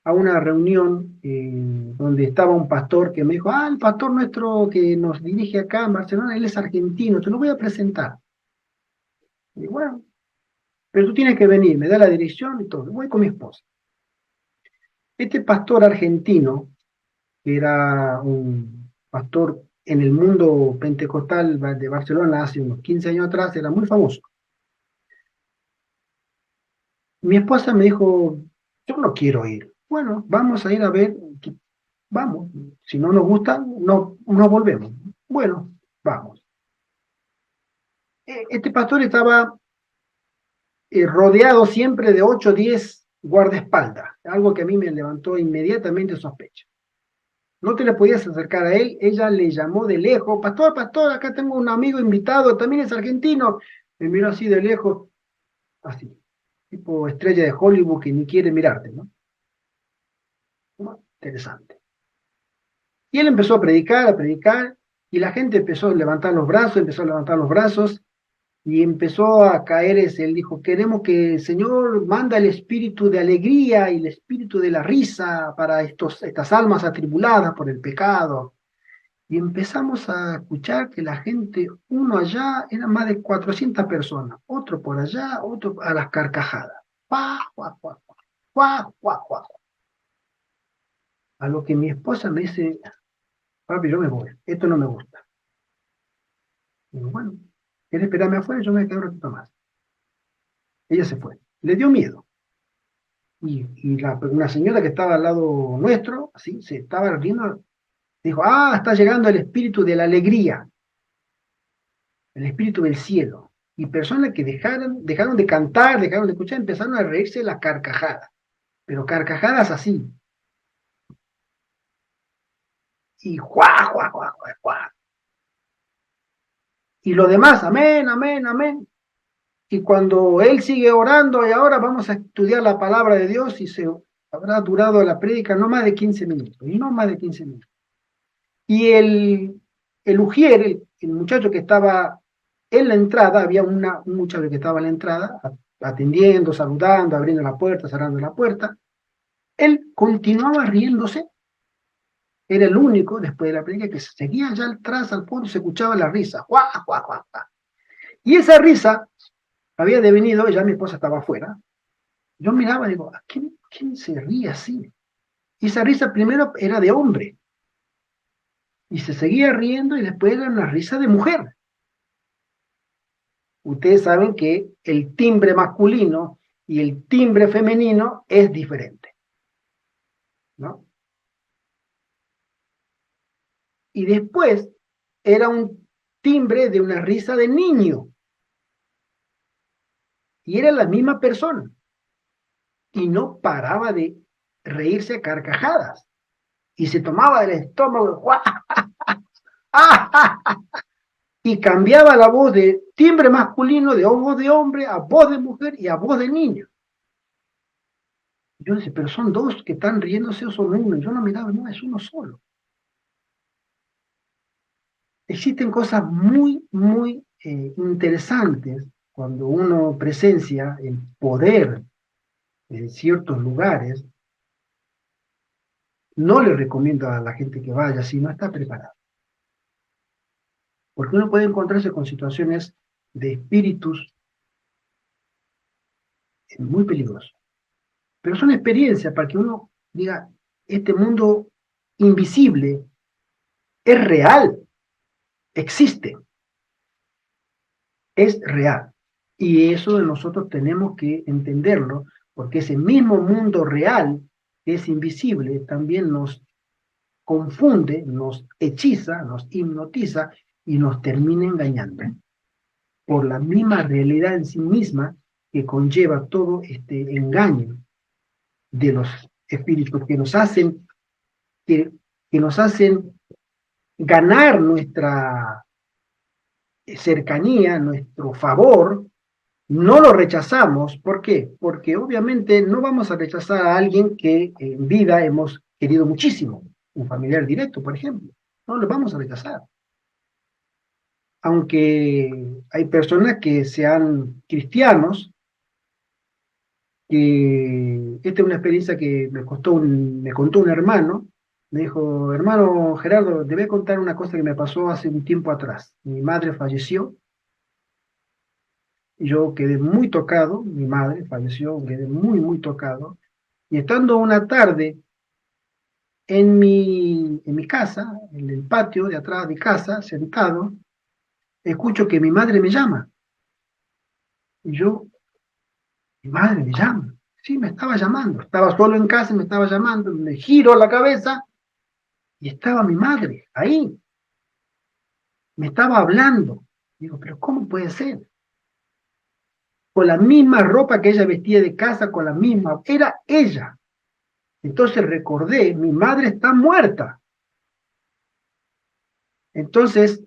a una reunión donde estaba un pastor que me dijo, el pastor nuestro que nos dirige acá en Barcelona, él es argentino, te lo voy a presentar. Y bueno, pero tú tienes que venir, me da la dirección y todo. Voy con mi esposa. Este pastor argentino, que era un pastor en el mundo pentecostal de Barcelona hace unos 15 años atrás, era muy famoso. Mi esposa me dijo, yo no quiero ir. Bueno, vamos a ir a ver, vamos. Si no nos gusta, no volvemos. Bueno, vamos. Este pastor estaba rodeado siempre de 8 o 10 guardaespaldas, algo que a mí me levantó inmediatamente sospecha. No te le podías acercar a él, ella le llamó de lejos, pastor, pastor, acá tengo un amigo invitado, también es argentino. Me miró así de lejos, así, tipo estrella de Hollywood que ni quiere mirarte, ¿no? Bueno, interesante. Y él empezó a predicar, y la gente empezó a levantar los brazos, empezó a levantar los brazos, y empezó a caer él dijo, queremos que el Señor manda el espíritu de alegría y el espíritu de la risa para estas almas atribuladas por el pecado. Y empezamos a escuchar que la gente, uno allá, eran más de 400 personas, otro por allá, otro a las carcajadas. ¡Guau, guau, guau, guau, guau, guau! A lo que mi esposa me dice, papi, yo me voy, esto no me gusta. Digo, bueno, ¿quieres esperarme afuera? Yo me quedo un ratito más. Ella se fue. Le dio miedo. Y una señora que estaba al lado nuestro, así, se estaba riendo, dijo, está llegando el espíritu de la alegría, el espíritu del cielo. Y personas que dejaron de cantar, dejaron de escuchar, empezaron a reírse las carcajadas, pero carcajadas así. Y ¡juá, juá, juá, juá, juá! Y lo demás, amén, amén, amén. Y cuando él sigue orando, y ahora vamos a estudiar la palabra de Dios, y se habrá durado la prédica no más de 15 minutos, y no más de 15 minutos. Y el ujier, el muchacho que estaba en la entrada, había un muchacho que estaba en la entrada, atendiendo, saludando, abriendo la puerta, cerrando la puerta. Él continuaba riéndose, era el único, después de la película, que seguía allá atrás, al fondo, se escuchaba la risa. ¡Guau, guau, guau, guau! Y esa risa había devenido, ya mi esposa estaba afuera. Yo miraba y digo, ¿quién se ríe así? Y esa risa primero era de hombre, y se seguía riendo, y después era una risa de mujer. Ustedes saben que el timbre masculino y el timbre femenino es diferente, ¿no? Y después era un timbre de una risa de niño, y era la misma persona, y no paraba de reírse a carcajadas, y se tomaba del estómago, y cambiaba la voz de timbre masculino, de voz de hombre, a voz de mujer y a voz de niño. Yo decía, pero son dos que están riéndose o son uno. Yo no miraba, no, es uno solo. Existen cosas muy, muy interesantes cuando uno presencia el poder en ciertos lugares. No le recomiendo a la gente que vaya si no está preparado, porque uno puede encontrarse con situaciones de espíritus muy peligrosos, pero son experiencias para que uno diga, este mundo invisible es real, existe, es real. Y eso nosotros tenemos que entenderlo, porque ese mismo mundo real, que es invisible, también nos confunde, nos hechiza, nos hipnotiza y nos termina engañando por la misma realidad en sí misma que conlleva todo este engaño de los espíritus que nos hacen ganar nuestra cercanía, nuestro favor. No lo rechazamos. ¿Por qué? Porque obviamente no vamos a rechazar a alguien que en vida hemos querido muchísimo, un familiar directo, por ejemplo. No lo vamos a rechazar. Aunque hay personas que sean cristianos, que esta es una experiencia que me contó un hermano. Me dijo, hermano Gerardo, te voy a contar una cosa que me pasó hace un tiempo atrás. Mi madre falleció. Yo quedé muy tocado, mi madre falleció, quedé muy, muy tocado. Y estando una tarde en mi casa, en el patio de atrás de casa, sentado, escucho que mi madre me llama. Y yo, mi madre me llama. Sí, me estaba llamando. Estaba solo en casa y me estaba llamando. Me giro la cabeza y estaba mi madre ahí. Me estaba hablando. Digo, pero ¿cómo puede ser? Con la misma ropa que ella vestía de casa, con la misma, era ella. Entonces recordé, mi madre está muerta. Entonces,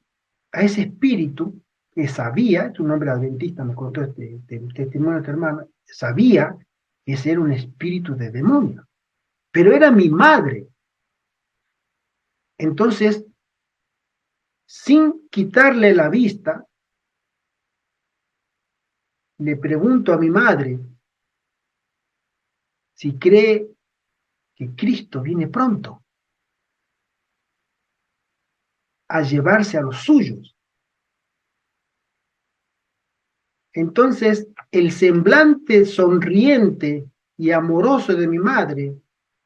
a ese espíritu que sabía, es un hombre adventista, me contó este testimonio de esta hermana, sabía que ese era un espíritu de demonio, pero era mi madre. Entonces, sin quitarle la vista, le pregunto a mi madre si cree que Cristo viene pronto a llevarse a los suyos. Entonces, el semblante sonriente y amoroso de mi madre,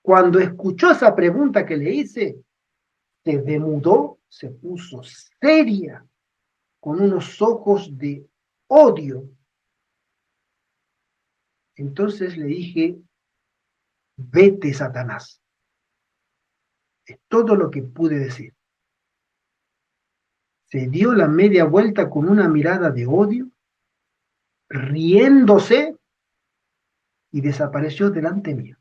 cuando escuchó esa pregunta que le hice, se demudó, se puso seria, con unos ojos de odio. Entonces le dije, vete, Satanás. Es todo lo que pude decir. Se dio la media vuelta con una mirada de odio, riéndose, y desapareció delante mío.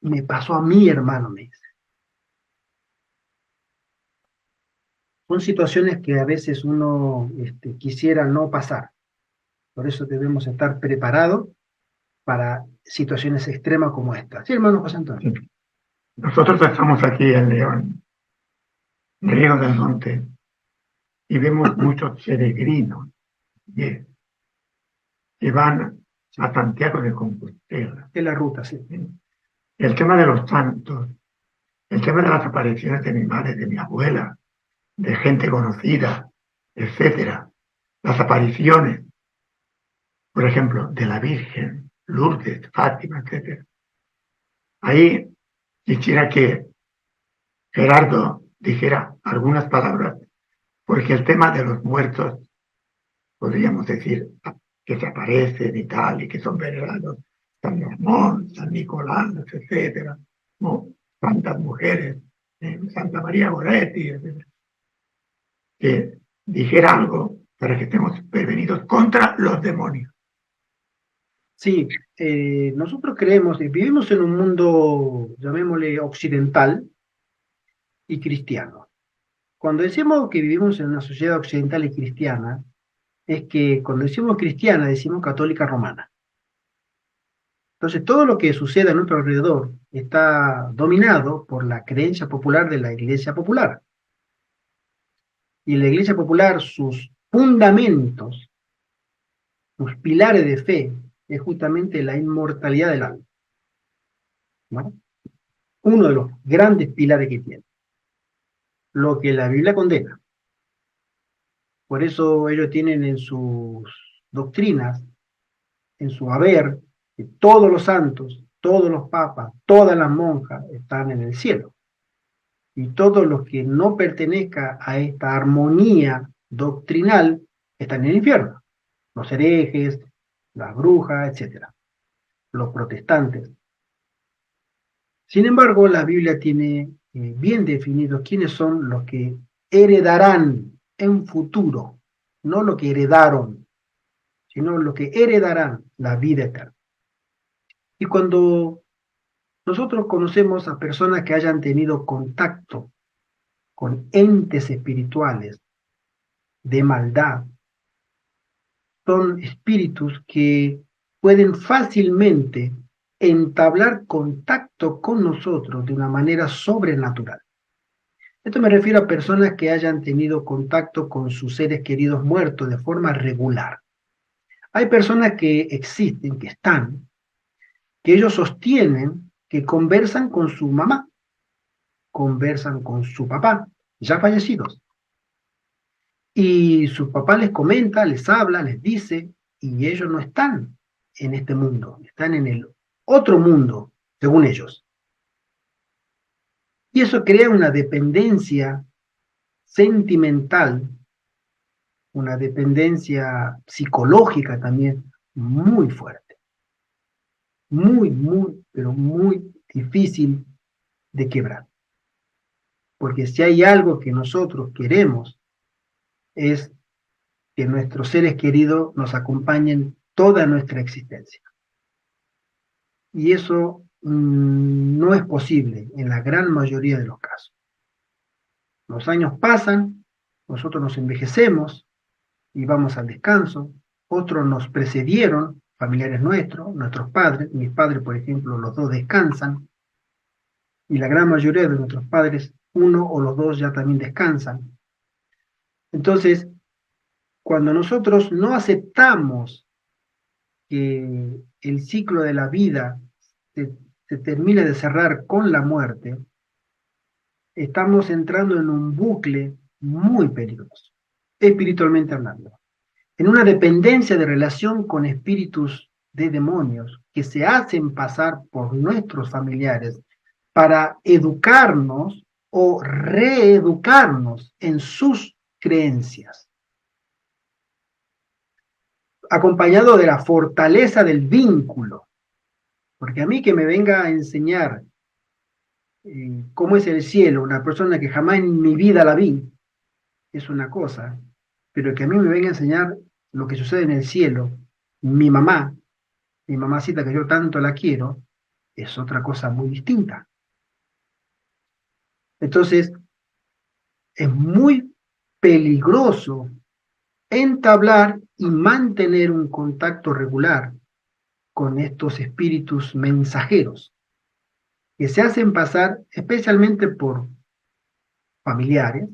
Me pasó a mí, hermano, me dice. Son situaciones que a veces uno quisiera no pasar. Por eso debemos estar preparados para situaciones extremas como esta. Sí, hermano José Antonio. Sí. Nosotros estamos aquí en León, Río del Monte, y vemos muchos peregrinos que van a Santiago de Compostela. Es la ruta, sí. El tema de los santos, el tema de las apariciones de mi madre, de mi abuela, de gente conocida, etcétera. Las apariciones, por ejemplo, de la Virgen, Lourdes, Fátima, etcétera. Ahí quisiera que Gerardo dijera algunas palabras, porque el tema de los muertos, podríamos decir, que se aparecen y tal, y que son venerados, San Ramón, San Nicolás, etcétera, ¿no? Tantas mujeres, Santa María Goretti, etcétera. Que dijera algo para que estemos prevenidos contra los demonios. Sí, nosotros creemos, vivimos en un mundo, llamémosle occidental y cristiano. Cuando decimos que vivimos en una sociedad occidental y cristiana, es que cuando decimos cristiana, decimos católica romana. Entonces, todo lo que sucede a nuestro alrededor está dominado por la creencia popular de la Iglesia Popular. Y la Iglesia Popular, sus fundamentos, sus pilares de fe, es justamente la inmortalidad del alma, ¿no? Uno de los grandes pilares que tiene, lo que la Biblia condena. Por eso ellos tienen en sus doctrinas, en su haber, que todos los santos, todos los papas, todas las monjas están en el cielo. Y todos los que no pertenezcan a esta armonía doctrinal están en el infierno. Los herejes, las brujas, etcétera, los protestantes. Sin embargo, la Biblia tiene bien definido quiénes son los que heredarán en futuro, no lo que heredaron, sino lo que heredarán la vida eterna. Y cuando nosotros conocemos a personas que hayan tenido contacto con entes espirituales de maldad, son espíritus que pueden fácilmente entablar contacto con nosotros de una manera sobrenatural. Esto me refiero a personas que hayan tenido contacto con sus seres queridos muertos de forma regular. Hay personas que existen, que están, que ellos sostienen que conversan con su mamá, conversan con su papá, ya fallecidos. Y su papá les comenta, les habla, les dice, y ellos no están en este mundo, están en el otro mundo, según ellos. Y eso crea una dependencia sentimental, una dependencia psicológica también muy fuerte, muy, pero muy difícil de quebrar. Porque si hay algo que nosotros queremos es que nuestros seres queridos nos acompañen toda nuestra existencia. Y eso no es posible en la gran mayoría de los casos. Los años pasan, nosotros nos envejecemos y vamos al descanso. Otros nos precedieron, familiares nuestros, nuestros padres. Mis padres, por ejemplo, los dos descansan. Y la gran mayoría de nuestros padres, uno o los dos ya también descansan. Entonces, cuando nosotros no aceptamos que el ciclo de la vida se termine de cerrar con la muerte, estamos entrando en un bucle muy peligroso, espiritualmente hablando, en una dependencia de relación con espíritus de demonios que se hacen pasar por nuestros familiares para educarnos o reeducarnos en sus creencias, acompañado de la fortaleza del vínculo, porque a mí que me venga a enseñar cómo es el cielo, una persona que jamás en mi vida la vi, es una cosa, pero que a mí me venga a enseñar lo que sucede en el cielo, mi mamá, mi mamacita que yo tanto la quiero, es otra cosa muy distinta. Entonces, es muy peligroso entablar y mantener un contacto regular con estos espíritus mensajeros que se hacen pasar especialmente por familiares,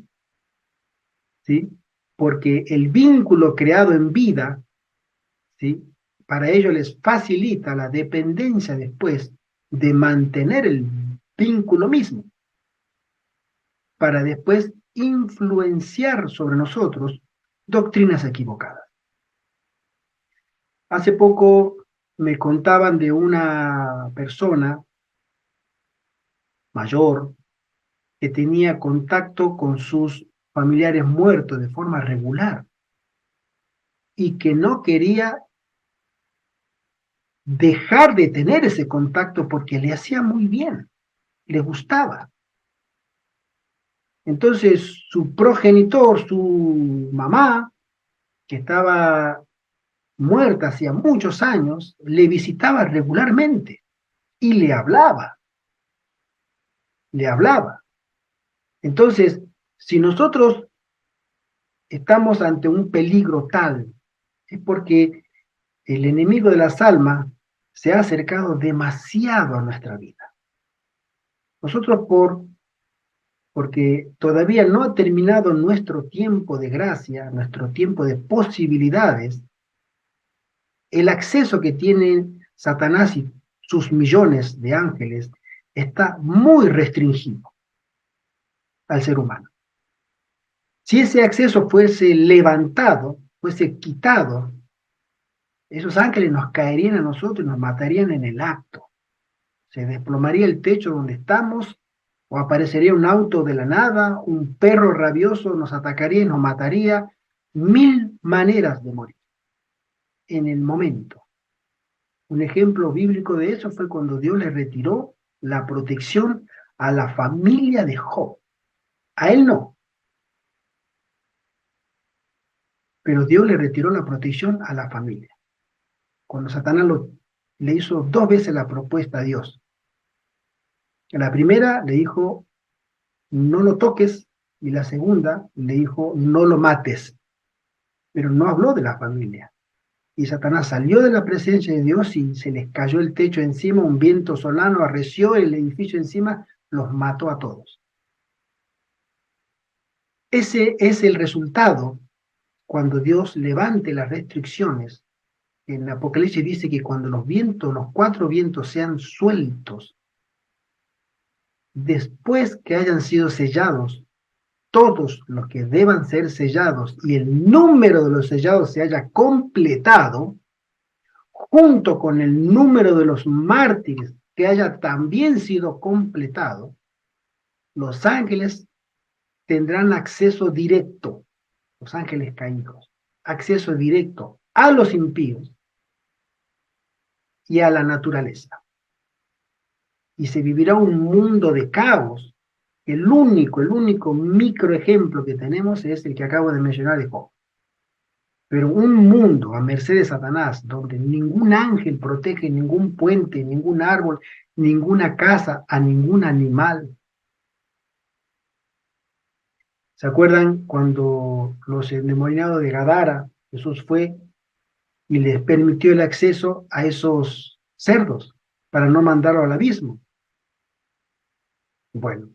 ¿sí? Porque el vínculo creado en vida, ¿sí? Para ellos les facilita la dependencia después de mantener el vínculo mismo, para después influenciar sobre nosotros doctrinas equivocadas. Hace poco me contaban de una persona mayor que tenía contacto con sus familiares muertos de forma regular y que no quería dejar de tener ese contacto porque le hacía muy bien, le gustaba. Entonces su progenitor, su mamá, que estaba muerta hacía muchos años, le visitaba regularmente y le hablaba, le hablaba. Entonces, si nosotros estamos ante un peligro tal, es porque el enemigo de las almas se ha acercado demasiado a nuestra vida. Nosotros porque todavía no ha terminado nuestro tiempo de gracia, nuestro tiempo de posibilidades, el acceso que tienen Satanás y sus millones de ángeles está muy restringido al ser humano. Si ese acceso fuese levantado, fuese quitado, esos ángeles nos caerían a nosotros y nos matarían en el acto. Se desplomaría el techo donde estamos, o aparecería un auto de la nada, un perro rabioso nos atacaría y nos mataría. 1000 maneras de morir en el momento. Un ejemplo bíblico de eso fue cuando Dios le retiró la protección a la familia de Job. A él no, pero Dios le retiró la protección a la familia. Cuando Satanás le hizo 2 veces la propuesta a Dios. La primera le dijo, no lo toques, y la segunda le dijo, no lo mates. Pero no habló de la familia. Y Satanás salió de la presencia de Dios y se les cayó el techo encima, un viento solano arreció el edificio encima, los mató a todos. Ese es el resultado cuando Dios levante las restricciones. En Apocalipsis dice que cuando los 4 vientos sean sueltos, después que hayan sido sellados todos los que deban ser sellados y el número de los sellados se haya completado, junto con el número de los mártires que haya también sido completado, los ángeles tendrán acceso directo, los ángeles caídos, acceso directo a los impíos y a la naturaleza. Y se vivirá un mundo de caos. El único microejemplo que tenemos es el que acabo de mencionar de Job. Pero un mundo a merced de Satanás, donde ningún ángel protege ningún puente, ningún árbol, ninguna casa, a ningún animal. ¿Se acuerdan cuando los endemoniados de Gadara, Jesús fue y les permitió el acceso a esos cerdos para no mandarlo al abismo? Bueno,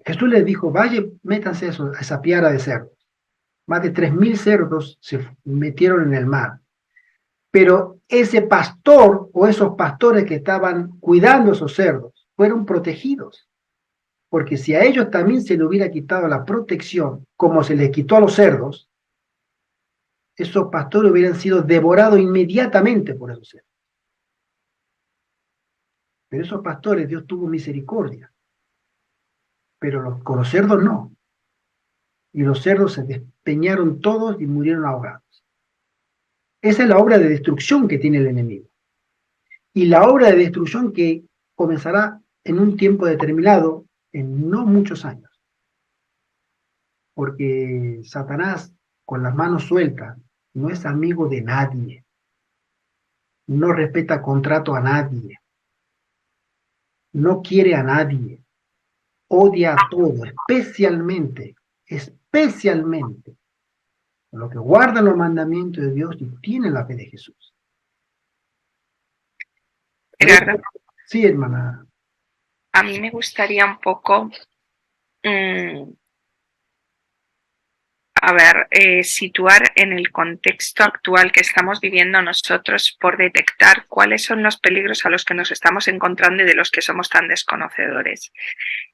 Jesús les dijo, vaya, métanse a esa piara de cerdos. Más de 3.000 cerdos se metieron en el mar. Pero ese pastor o esos pastores que estaban cuidando esos cerdos fueron protegidos. Porque si a ellos también se les hubiera quitado la protección, como se les quitó a los cerdos, esos pastores hubieran sido devorados inmediatamente por esos cerdos. Pero esos pastores Dios tuvo misericordia. Pero con los cerdos no. Y los cerdos se despeñaron todos y murieron ahogados. Esa es la obra de destrucción que tiene el enemigo. Y la obra de destrucción que comenzará en un tiempo determinado, en no muchos años. Porque Satanás, con las manos sueltas, no es amigo de nadie. No respeta contrato a nadie. No quiere a nadie. Odia a todo, especialmente a los que guardan los mandamientos de Dios y tienen la fe de Jesús. Gerardo, Sí, hermana. a mí me gustaría un poco, situar en el contexto actual que estamos viviendo nosotros por detectar cuáles son los peligros a los que nos estamos encontrando y de los que somos tan desconocedores.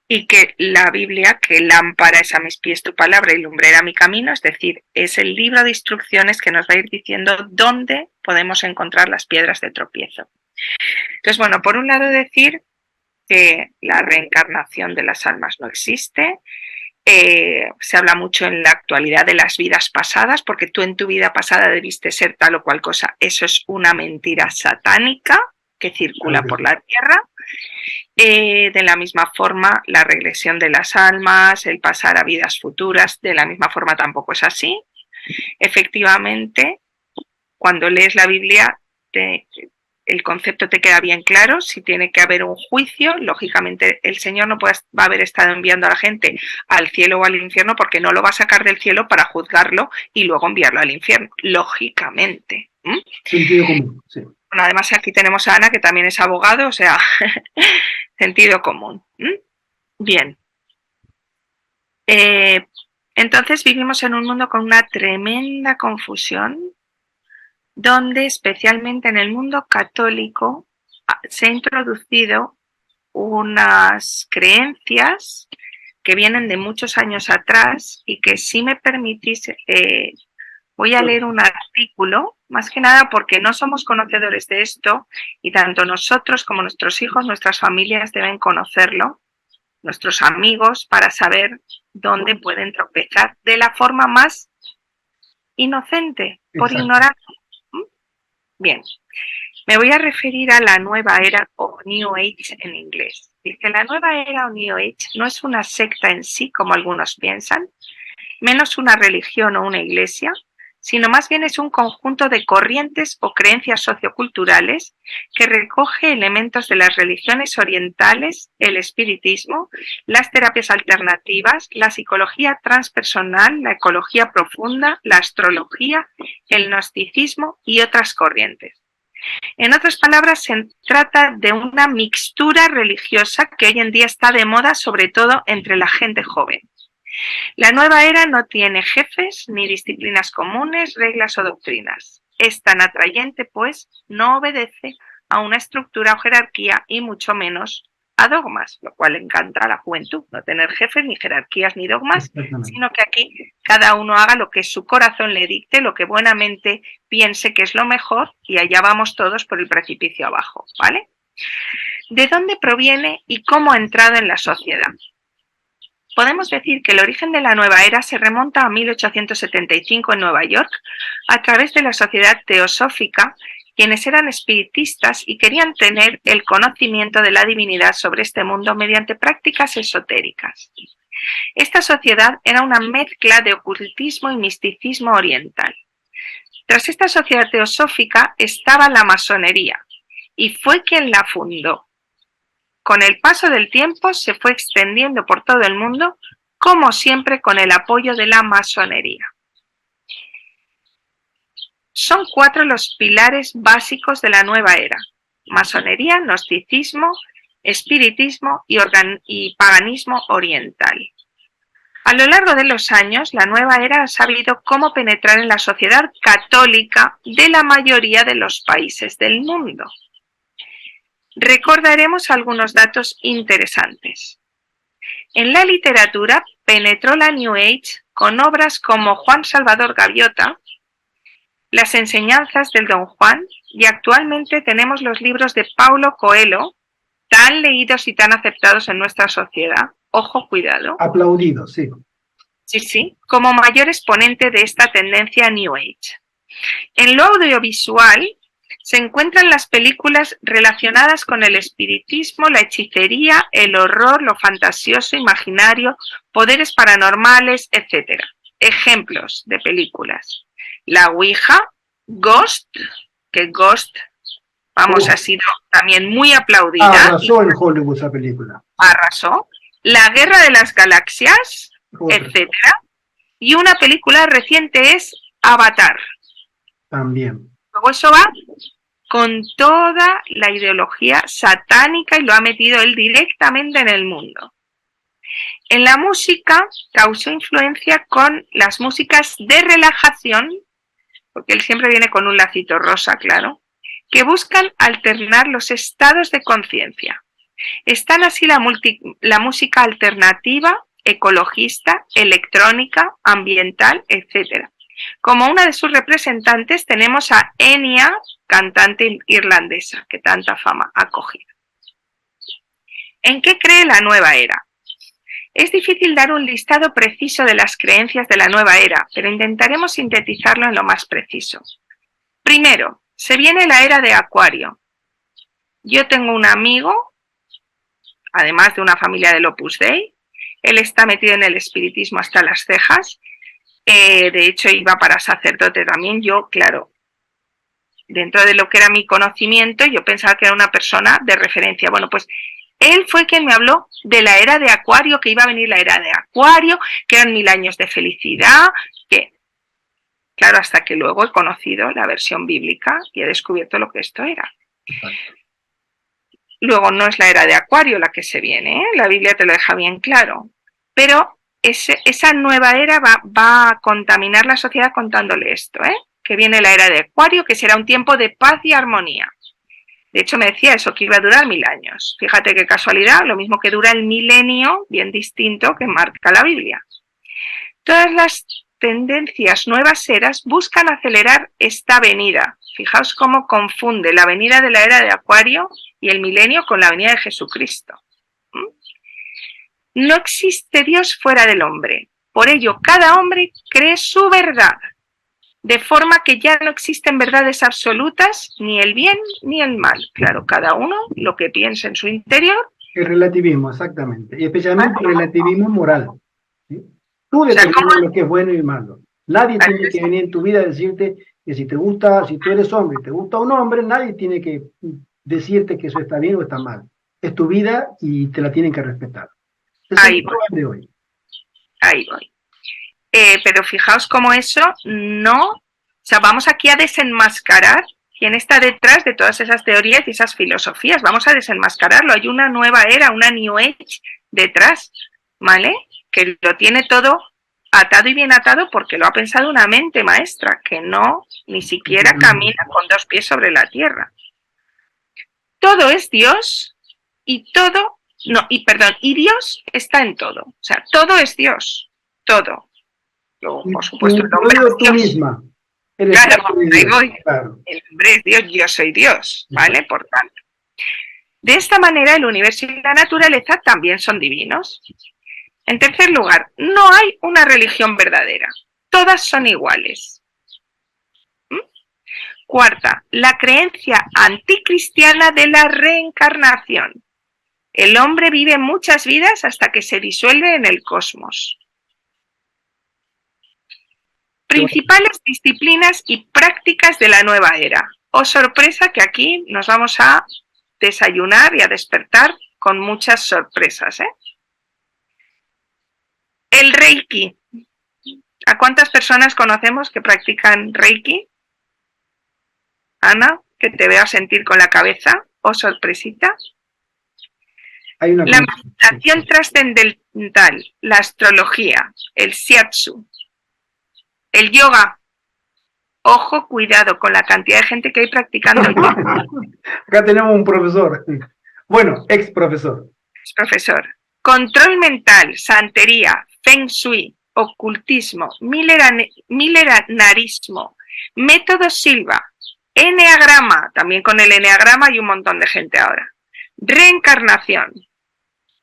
Y que la Biblia, que lámpara es a mis pies tu palabra y lumbrera mi camino, es decir, es el libro de instrucciones que nos va a ir diciendo dónde podemos encontrar las piedras de tropiezo. Entonces, bueno, por un lado decir que la reencarnación de las almas no existe. Se habla mucho en la actualidad de las vidas pasadas, porque tú en tu vida pasada debiste ser tal o cual cosa. Eso es una mentira satánica que circula por la tierra. De la misma forma, la regresión de las almas, el pasar a vidas futuras, de la misma forma tampoco es así. Efectivamente, cuando lees la Biblia, el concepto te queda bien claro. Si tiene que haber un juicio, lógicamente el Señor no va a haber estado enviando a la gente al cielo o al infierno porque no lo va a sacar del cielo para juzgarlo y luego enviarlo al infierno, lógicamente. Sentido común, sí. Bueno, además aquí tenemos a Ana, que también es abogado, o sea, sentido común. Bien. Entonces vivimos en un mundo con una tremenda confusión, donde especialmente en el mundo católico se ha introducido unas creencias que vienen de muchos años atrás y que, si me permitís, voy a leer un artículo, más que nada porque no somos conocedores de esto y tanto nosotros como nuestros hijos, nuestras familias deben conocerlo, nuestros amigos, para saber dónde pueden tropezar de la forma más inocente, por ignorancia. Bien, me voy a referir a la nueva era o New Age en inglés. Dice, la nueva era o New Age no es una secta en sí, como algunos piensan, menos una religión o una iglesia, sino más bien es un conjunto de corrientes o creencias socioculturales que recoge elementos de las religiones orientales, el espiritismo, las terapias alternativas, la psicología transpersonal, la ecología profunda, la astrología, el gnosticismo y otras corrientes. En otras palabras, se trata de una mixtura religiosa que hoy en día está de moda, sobre todo entre la gente joven. La nueva era no tiene jefes ni disciplinas comunes, reglas o doctrinas. Es tan atrayente, pues, no obedece a una estructura o jerarquía y mucho menos a dogmas, lo cual encanta a la juventud, no tener jefes, ni jerarquías, ni dogmas, sino que aquí cada uno haga lo que su corazón le dicte, lo que buenamente piense que es lo mejor, y allá vamos todos por el precipicio abajo, ¿vale? ¿De dónde proviene y cómo ha entrado en la sociedad? Podemos decir que el origen de la nueva era se remonta a 1875 en Nueva York a través de la Sociedad Teosófica, quienes eran espiritistas y querían tener el conocimiento de la divinidad sobre este mundo mediante prácticas esotéricas. Esta sociedad era una mezcla de ocultismo y misticismo oriental. Tras esta sociedad teosófica estaba la masonería y fue quien la fundó, con el paso del tiempo se fue extendiendo por todo el mundo, como siempre con el apoyo de la masonería. Son 4 los pilares básicos de la nueva era: masonería, gnosticismo, espiritismo y paganismo oriental. A lo largo de los años, la nueva era ha sabido cómo penetrar en la sociedad católica de la mayoría de los países del mundo. Recordaremos algunos datos interesantes. En la literatura penetró la New Age con obras como Juan Salvador Gaviota, las enseñanzas del Don Juan, y actualmente tenemos los libros de Paulo Coelho, tan leídos y tan aceptados en nuestra sociedad. Ojo, cuidado. Aplaudidos, sí. Sí, como mayor exponente de esta tendencia New Age. En lo audiovisual se encuentran las películas relacionadas con el espiritismo, la hechicería, el horror, lo fantasioso, imaginario, poderes paranormales, etc. Ejemplos de películas: La Ouija, Ghost, que Ghost, ha sido también muy aplaudida. Arrasó en Hollywood esa película. Arrasó. La Guerra de las Galaxias, etc. Y una película reciente es Avatar. También. Luego eso va con toda la ideología satánica y lo ha metido él directamente en el mundo. En la música causó influencia con las músicas de relajación, porque él siempre viene con un lacito rosa, claro, que buscan alternar los estados de conciencia. Están así la música alternativa, ecologista, electrónica, ambiental, etc. Como una de sus representantes tenemos a Enya, cantante irlandesa, que tanta fama ha cogido. ¿En qué cree la nueva era? Es difícil dar un listado preciso de las creencias de la nueva era, pero intentaremos sintetizarlo en lo más preciso. Primero, se viene la era de Acuario. Yo tengo un amigo, además de una familia del Opus Dei, él está metido en el espiritismo hasta las cejas, de hecho iba para sacerdote también. Yo, claro, dentro de lo que era mi conocimiento, yo pensaba que era una persona de referencia. Bueno, pues él fue quien me habló de la era de Acuario, que iba a venir la era de Acuario, que eran 1000 años de felicidad, que, claro, hasta que luego he conocido la versión bíblica y he descubierto lo que esto era. Exacto. Luego no es la era de Acuario la que se viene, ¿eh? La Biblia te lo deja bien claro, pero esa nueva era va a contaminar la sociedad contándole esto, ¿eh? Que viene la era de Acuario, que será un tiempo de paz y armonía. De hecho, me decía eso, que iba a durar 1000 años. Fíjate qué casualidad, lo mismo que dura el milenio, bien distinto que marca la Biblia. Todas las tendencias nuevas eras buscan acelerar esta venida. Fijaos cómo confunde la venida de la era de Acuario y el milenio con la venida de Jesucristo. No existe Dios fuera del hombre. Por ello, cada hombre cree su verdad. De forma que ya no existen verdades absolutas, ni el bien ni el mal. Claro, cada uno lo que piensa en su interior. El relativismo, exactamente. Y especialmente el relativismo moral. ¿Sí? Tú determinas lo que es bueno y malo. Nadie tiene que venir en tu vida a decirte que si te gusta, si tú eres hombre y te gusta un hombre, nadie tiene que decirte que eso está bien o está mal. Es tu vida y te la tienen que respetar. Ahí voy. Ahí voy. Pero fijaos cómo eso no... O sea, vamos aquí a desenmascarar quién está detrás de todas esas teorías y esas filosofías. Vamos a desenmascararlo. Hay una nueva era, una New Age detrás, ¿vale? Que lo tiene todo atado y bien atado porque lo ha pensado una mente maestra que no ni siquiera camina con 2 pies sobre la tierra. Todo es Dios y todo... No, y Dios está en todo. O sea, todo es Dios. Todo. Luego, por supuesto, el hombre es Dios. Misma. Claro, ahí voy. Claro. El hombre es Dios, yo soy Dios, ¿vale? Por tanto. De esta manera, el universo y la naturaleza también son divinos. En tercer lugar, no hay una religión verdadera. Todas son iguales. Cuarta, la creencia anticristiana de la reencarnación. El hombre vive muchas vidas hasta que se disuelve en el cosmos. Principales disciplinas y prácticas de la nueva era. Oh, sorpresa que aquí nos vamos a desayunar y a despertar con muchas sorpresas, ¿eh? El Reiki. ¿A cuántas personas conocemos que practican Reiki? Ana, que te veo sentir con la cabeza, o sorpresita. Hay una La meditación trascendental, la astrología, el shiatsu, el yoga. Ojo, cuidado con la cantidad de gente que hay practicando yoga. Acá tenemos un profesor. Bueno, ex profesor. Ex profesor. Control mental, santería, feng shui, ocultismo, milenarismo, método Silva, eneagrama, también con el eneagrama hay un montón de gente ahora. Reencarnación.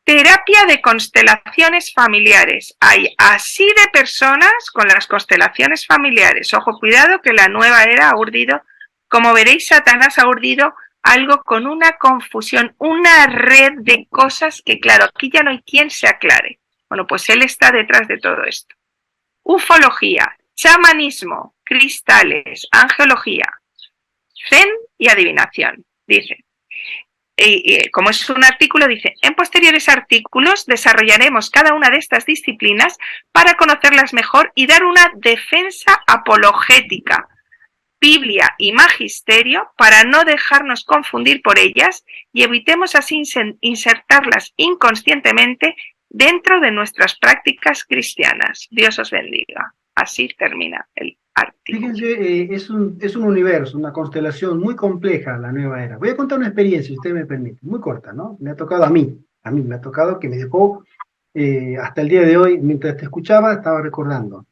Terapia de constelaciones familiares. Hay así de personas con las constelaciones familiares. Ojo, cuidado que la nueva era ha urdido, como veréis, Satanás ha urdido algo con una confusión, una red de cosas que, claro, aquí ya no hay quien se aclare. Bueno, pues él está detrás de todo esto. Ufología, chamanismo, cristales, angeología, zen y adivinación, dice. Como es un artículo, dice, en posteriores artículos desarrollaremos cada una de estas disciplinas para conocerlas mejor y dar una defensa apologética, Biblia y magisterio, para no dejarnos confundir por ellas y evitemos así insertarlas inconscientemente dentro de nuestras prácticas cristianas. Dios os bendiga. Así termina el artículo. Fíjense, es un universo, una constelación muy compleja la nueva era. Voy a contar una experiencia, si usted me permite, muy corta, ¿no? Me ha tocado a mí me ha tocado que me dejó hasta el día de hoy, mientras te escuchaba, estaba recordando.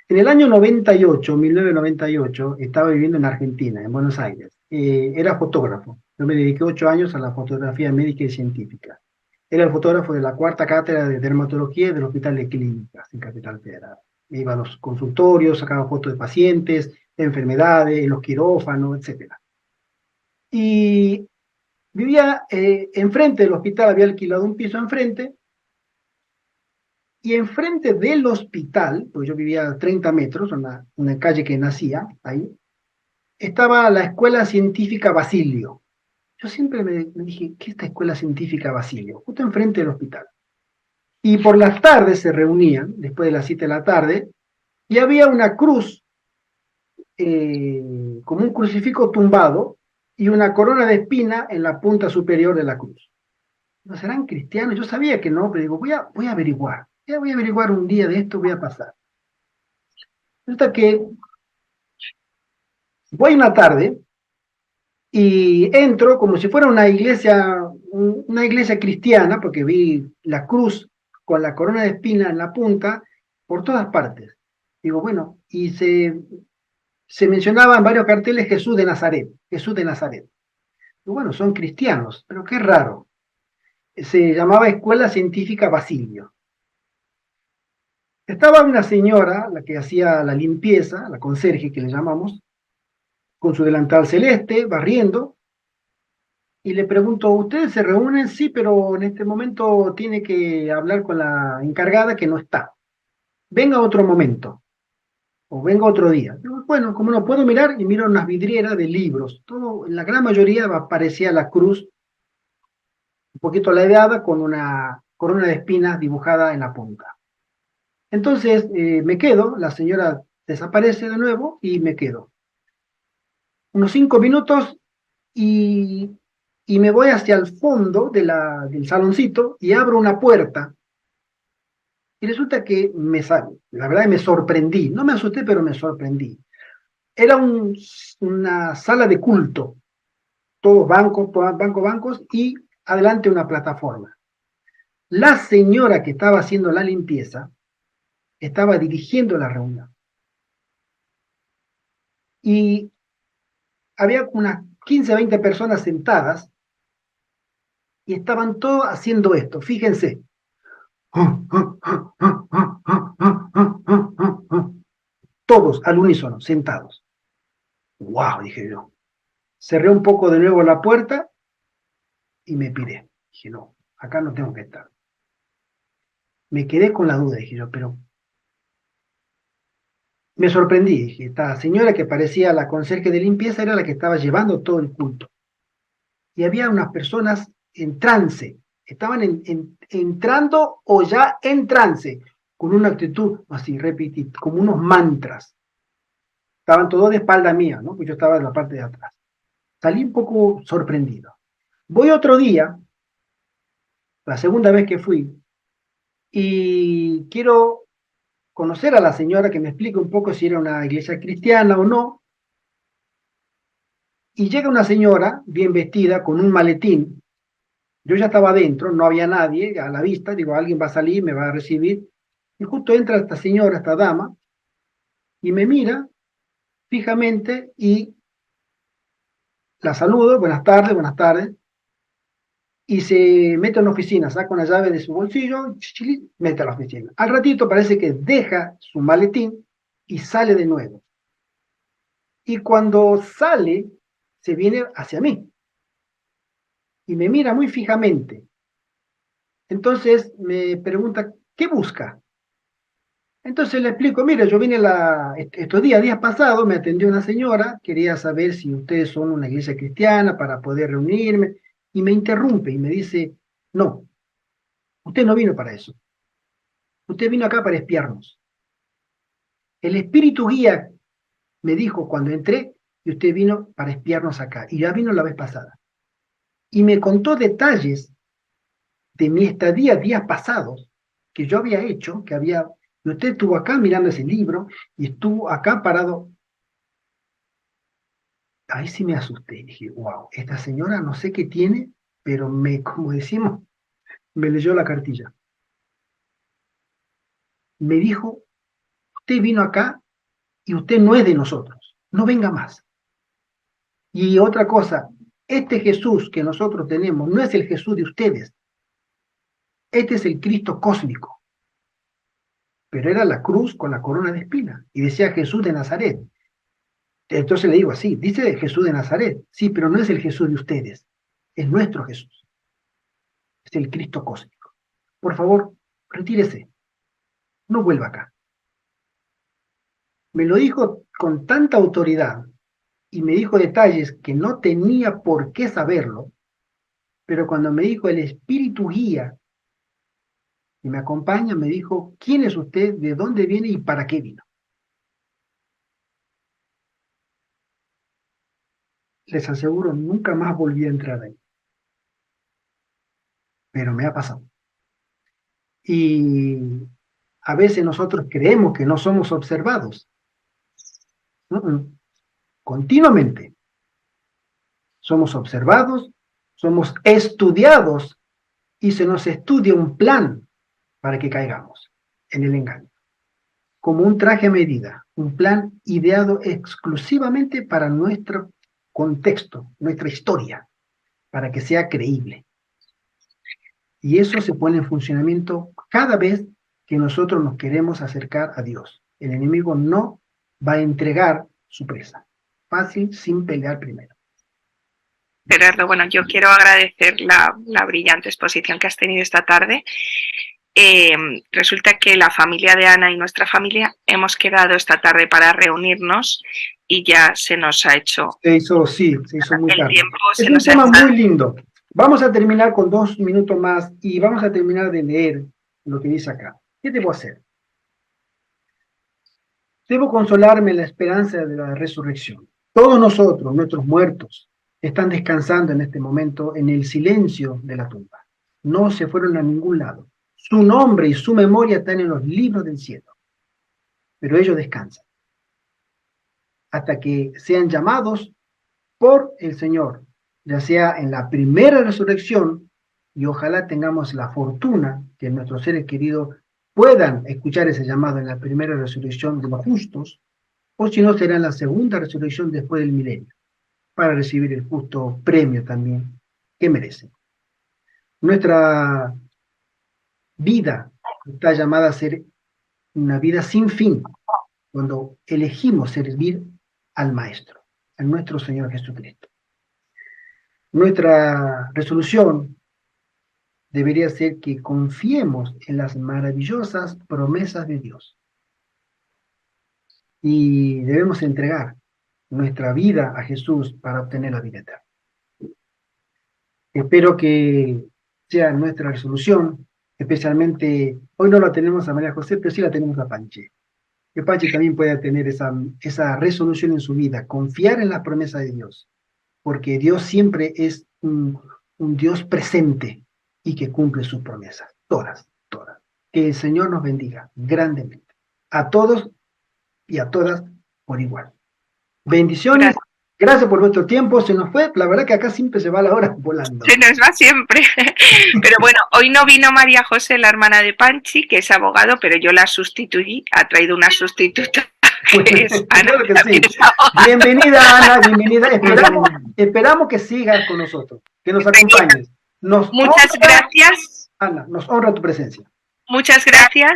En el año 98, 1998, estaba viviendo en Argentina, en Buenos Aires. Era fotógrafo. Yo me dediqué 8 años a la fotografía médica y científica. Era el fotógrafo de la 4ª cátedra de dermatología del Hospital de Clínicas en Capital Federal. Me iba a los consultorios, sacaba fotos de pacientes, de enfermedades, en los quirófanos, etc. Y vivía enfrente del hospital, había alquilado un piso enfrente, y enfrente del hospital, porque yo vivía a 30 metros, una calle que nacía ahí, estaba la Escuela Científica Basilio. Yo siempre me dije, ¿qué es esta Escuela Científica Basilio? Justo enfrente del hospital. Y por las tardes se reunían, después de las 7 de la tarde, y había una cruz, como un crucifijo tumbado, y una corona de espina en la punta superior de la cruz. ¿No serán cristianos? Yo sabía que no, pero digo, voy a averiguar. Ya voy a averiguar un día de esto, voy a pasar. Resulta que voy una tarde y entro como si fuera una iglesia cristiana, porque vi la cruz con la corona de espina en la punta por todas partes. Digo, bueno, y se mencionaba en varios carteles Jesús de Nazaret, Jesús de Nazaret. Y bueno, son cristianos, pero qué raro. Se llamaba Escuela Científica Basilio. Estaba una señora, la que hacía la limpieza, la conserje que le llamamos, con su delantal celeste, barriendo, y le pregunto, ¿ustedes se reúnen? Sí, pero en este momento tiene que hablar con la encargada que no está. Venga otro momento, o venga otro día. Digo, bueno, como no puedo mirar, y miro unas vidrieras de libros. Todo, en la gran mayoría aparecía la cruz, un poquito ladeada, con una corona de espinas dibujada en la punta. Entonces me quedo, la señora desaparece de nuevo y me quedo. Unos 5 minutos y me voy hacia el fondo del saloncito y abro una puerta. Y resulta que la verdad me sorprendí. No me asusté, pero me sorprendí. Era una sala de culto. Todos bancos y adelante una plataforma. La señora que estaba haciendo la limpieza estaba dirigiendo la reunión. Y había unas 15, 20 personas sentadas y estaban todos haciendo esto. Fíjense. Todos al unísono, sentados. ¡Wow! Dije yo. Cerré un poco de nuevo la puerta y me piré. Dije, no, acá no tengo que estar. Me quedé con la duda, dije yo, pero me sorprendí, dije, esta señora que parecía la conserje de limpieza era la que estaba llevando todo el culto. Y había unas personas en trance, estaban entrando o ya en trance, con una actitud así, como unos mantras. Estaban todos de espalda mía, ¿no? Pues yo estaba en la parte de atrás. Salí un poco sorprendido. Voy otro día, la segunda vez que fui, y quiero conocer a la señora que me explique un poco si era una iglesia cristiana o no. Y llega una señora bien vestida con un maletín. Yo ya estaba adentro, no había nadie a la vista. Digo, alguien va a salir, me va a recibir. Y justo entra esta señora, esta dama, y me mira fijamente y la saludo, buenas tardes, y se mete en la oficina, saca una llave de su bolsillo, mete a la oficina. Al ratito parece que deja su maletín y sale de nuevo. Y cuando sale, se viene hacia mí y me mira muy fijamente. Entonces me pregunta, ¿qué busca? Entonces le explico, mire, yo vine estos días pasados, me atendió una señora, quería saber si ustedes son una iglesia cristiana para poder reunirme, y me interrumpe y me dice, no, usted no vino para eso, usted vino acá para espiarnos. El espíritu guía me dijo cuando entré, y usted vino para espiarnos acá, y ya vino la vez pasada. Y me contó detalles de mi estadía días pasados, que yo había hecho, y usted estuvo acá mirando ese libro, y estuvo acá parado. Ahí sí me asusté, dije, wow, esta señora no sé qué tiene, pero como decimos, me leyó la cartilla. Me dijo, usted vino acá y usted no es de nosotros, no venga más. Y otra cosa, este Jesús que nosotros tenemos no es el Jesús de ustedes, este es el Cristo cósmico. Pero era la cruz con la corona de espinas y decía Jesús de Nazaret. Entonces le digo así, dice Jesús de Nazaret, sí, pero no es el Jesús de ustedes, es nuestro Jesús, es el Cristo cósmico. Por favor, retírese, no vuelva acá. Me lo dijo con tanta autoridad y me dijo detalles que no tenía por qué saberlo, pero cuando me dijo el espíritu guía y me acompaña, me dijo, ¿quién es usted? ¿De dónde viene y para qué vino? Les aseguro, nunca más volví a entrar ahí, pero me ha pasado. Y a veces nosotros creemos que no somos observados. Continuamente somos observados, somos estudiados y se nos estudia un plan para que caigamos en el engaño. Como un traje a medida, un plan ideado exclusivamente para nuestro contexto, nuestra historia, para que sea creíble. Y eso se pone en funcionamiento cada vez que nosotros nos queremos acercar a Dios. El enemigo no va a entregar su presa. Fácil, sin pelear primero. Gerardo, bueno, yo quiero agradecer la brillante exposición que has tenido esta tarde. Resulta que la familia de Ana y nuestra familia hemos quedado esta tarde para reunirnos y ya se nos ha hecho. Se hizo muy tarde. Tiempo es un tema muy lindo. Vamos a terminar con 2 minutos más y vamos a terminar de leer lo que dice acá. ¿Qué debo hacer? Debo consolarme en la esperanza de la resurrección. Todos nosotros, nuestros muertos, están descansando en este momento en el silencio de la tumba. No se fueron a ningún lado. Su nombre y su memoria están en los libros del cielo. Pero ellos descansan hasta que sean llamados por el Señor, ya sea en la primera resurrección, y ojalá tengamos la fortuna que nuestros seres queridos puedan escuchar ese llamado en la primera resurrección de los justos, o si no será en la segunda resurrección después del milenio, para recibir el justo premio también que merecen. Nuestra vida está llamada a ser una vida sin fin, cuando elegimos servir al Maestro, a nuestro Señor Jesucristo. Nuestra resolución debería ser que confiemos en las maravillosas promesas de Dios y debemos entregar nuestra vida a Jesús para obtener la vida eterna. Espero que sea nuestra resolución, especialmente, hoy no la tenemos a María José, pero sí la tenemos a Panchi. Que Panchi también pueda tener esa resolución en su vida, confiar en las promesas de Dios, porque Dios siempre es un Dios presente y que cumple sus promesas, todas, todas. Que el Señor nos bendiga grandemente, a todos y a todas por igual. Bendiciones. Gracias por vuestro tiempo, se nos fue, la verdad que acá siempre se va la hora volando. Se nos va siempre. Pero bueno, hoy no vino María José, la hermana de Panchi, que es abogado, pero yo la sustituí, ha traído una sustituta. Que es Ana, claro que sí. Bienvenida, Ana, bienvenida. Esperamos que sigas con nosotros, que nos acompañes. Muchas gracias. Ana, nos honra tu presencia. Muchas gracias.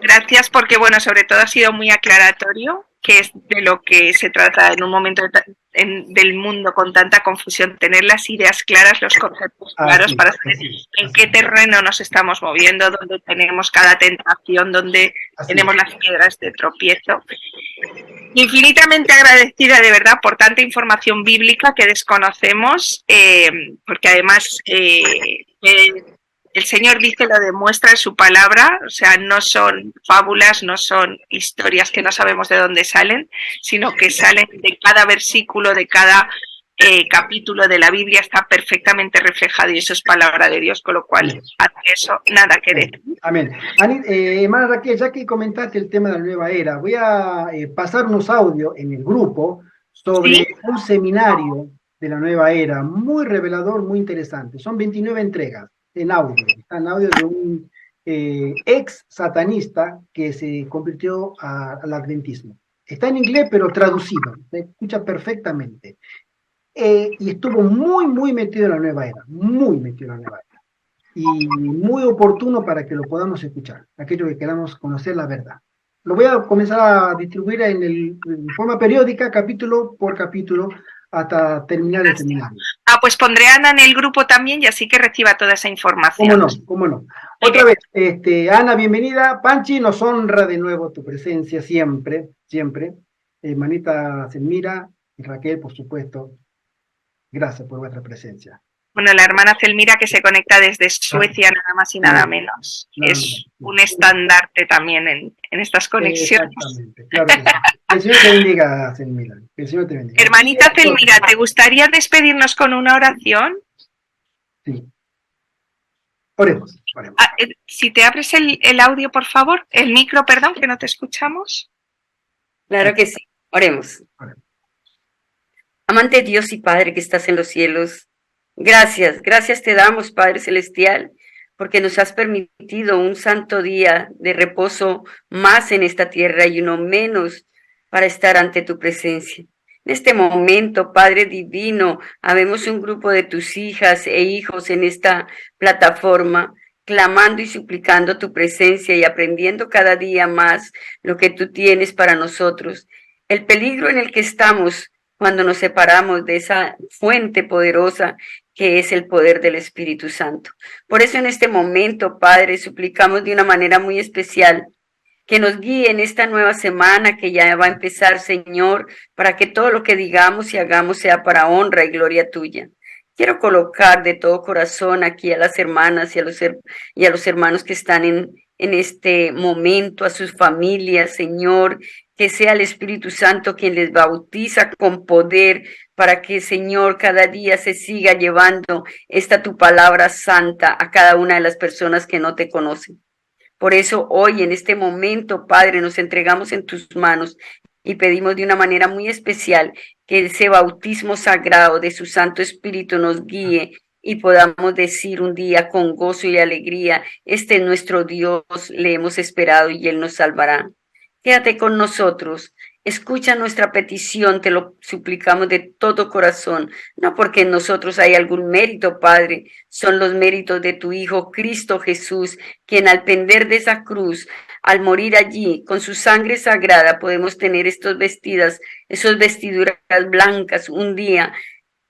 Gracias porque, bueno, sobre todo ha sido muy aclaratorio, que es de lo que se trata en un momento del mundo con tanta confusión, tener las ideas claras, los conceptos claros para saber en qué terreno nos estamos moviendo, dónde tenemos cada tentación, dónde tenemos las piedras de tropiezo. Infinitamente agradecida de verdad por tanta información bíblica que desconocemos, porque además el Señor dice, lo demuestra en su palabra, o sea, no son fábulas, no son historias que no sabemos de dónde salen, sino que salen de cada versículo, de cada capítulo de la Biblia, está perfectamente reflejado y eso es palabra de Dios, con lo cual, ante eso, nada que decir. Amén. Hermana Raquel, ya que comentaste el tema de la nueva era, voy a pasar unos audios en el grupo sobre un seminario de la nueva era, muy revelador, muy interesante. Son 29 entregas. En audio, está en audio de un ex satanista que se convirtió al adventismo. Está en inglés, pero traducido, se escucha perfectamente. Y estuvo muy metido en la nueva era, muy metido en la nueva era. Y muy oportuno para que lo podamos escuchar, aquellos que queramos conocer la verdad. Lo voy a comenzar a distribuir en forma periódica, capítulo por capítulo, hasta terminar el seminario. Pues pondré a Ana en el grupo también y así que reciba toda esa información. Cómo no. Otra vez, Ana, bienvenida. Panchi, nos honra de nuevo tu presencia siempre. Manita Selmira y Raquel, por supuesto. Gracias por vuestra presencia. Bueno, la hermana Selmira que se conecta desde Suecia, nada más y nada menos. Es un estandarte también en estas conexiones. Exactamente, claro que sí. Que el Señor te bendiga, Selmira. Que el Señor te bendiga. Hermanita Selmira, ¿te gustaría despedirnos con una oración? Sí. Oremos. Si te abres el audio, por favor, el micro, perdón, que no te escuchamos. Claro que sí. Oremos. Amante Dios y Padre que estás en los cielos, gracias te damos, Padre Celestial, porque nos has permitido un santo día de reposo más en esta tierra y uno menos para estar ante tu presencia. En este momento, Padre Divino, habemos un grupo de tus hijas e hijos en esta plataforma, clamando y suplicando tu presencia y aprendiendo cada día más lo que tú tienes para nosotros. El peligro en el que estamos cuando nos separamos de esa fuente poderosa que es el poder del Espíritu Santo. Por eso en este momento, Padre, suplicamos de una manera muy especial que nos guíe en esta nueva semana que ya va a empezar, Señor, para que todo lo que digamos y hagamos sea para honra y gloria tuya. Quiero colocar de todo corazón aquí a las hermanas y a los hermanos que están en este momento, a sus familias, Señor, que sea el Espíritu Santo quien les bautiza con poder para que, Señor, cada día se siga llevando esta tu palabra santa a cada una de las personas que no te conocen. Por eso hoy, en este momento, Padre, nos entregamos en tus manos y pedimos de una manera muy especial que ese bautismo sagrado de su Santo Espíritu nos guíe y podamos decir un día con gozo y alegría, este es nuestro Dios, le hemos esperado y Él nos salvará. Quédate con nosotros, escucha nuestra petición, te lo suplicamos de todo corazón, no porque en nosotros hay algún mérito, Padre, son los méritos de tu Hijo Cristo Jesús, quien al pender de esa cruz, al morir allí, con su sangre sagrada, podemos tener esos vestiduras blancas un día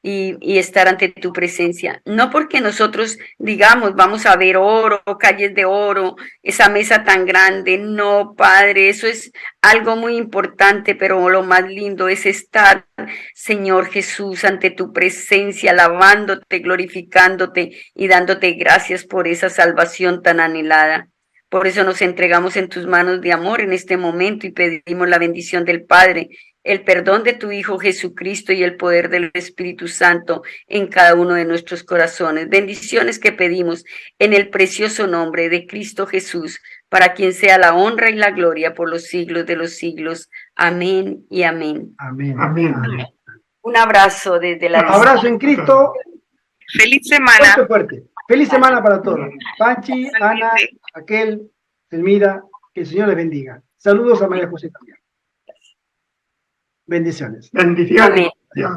y estar ante tu presencia. No porque nosotros digamos, vamos a ver oro, calles de oro, esa mesa tan grande. No, Padre, eso es algo muy importante, pero lo más lindo es estar, Señor Jesús, ante tu presencia, alabándote, glorificándote y dándote gracias por esa salvación tan anhelada. Por eso nos entregamos en tus manos de amor en este momento y pedimos la bendición del Padre, el perdón de tu Hijo Jesucristo y el poder del Espíritu Santo en cada uno de nuestros corazones. Bendiciones que pedimos en el precioso nombre de Cristo Jesús, para quien sea la honra y la gloria por los siglos de los siglos. Amén y amén. Amén. Amén. Un abrazo desde la Abrazo en Cristo. Feliz semana. Fuerte, fuerte. Feliz semana para todos. Panchi, Ana, Raquel, Elmira, que el Señor les bendiga. Saludos a María José también. Bendiciones. Bendiciones. Amén. Dios.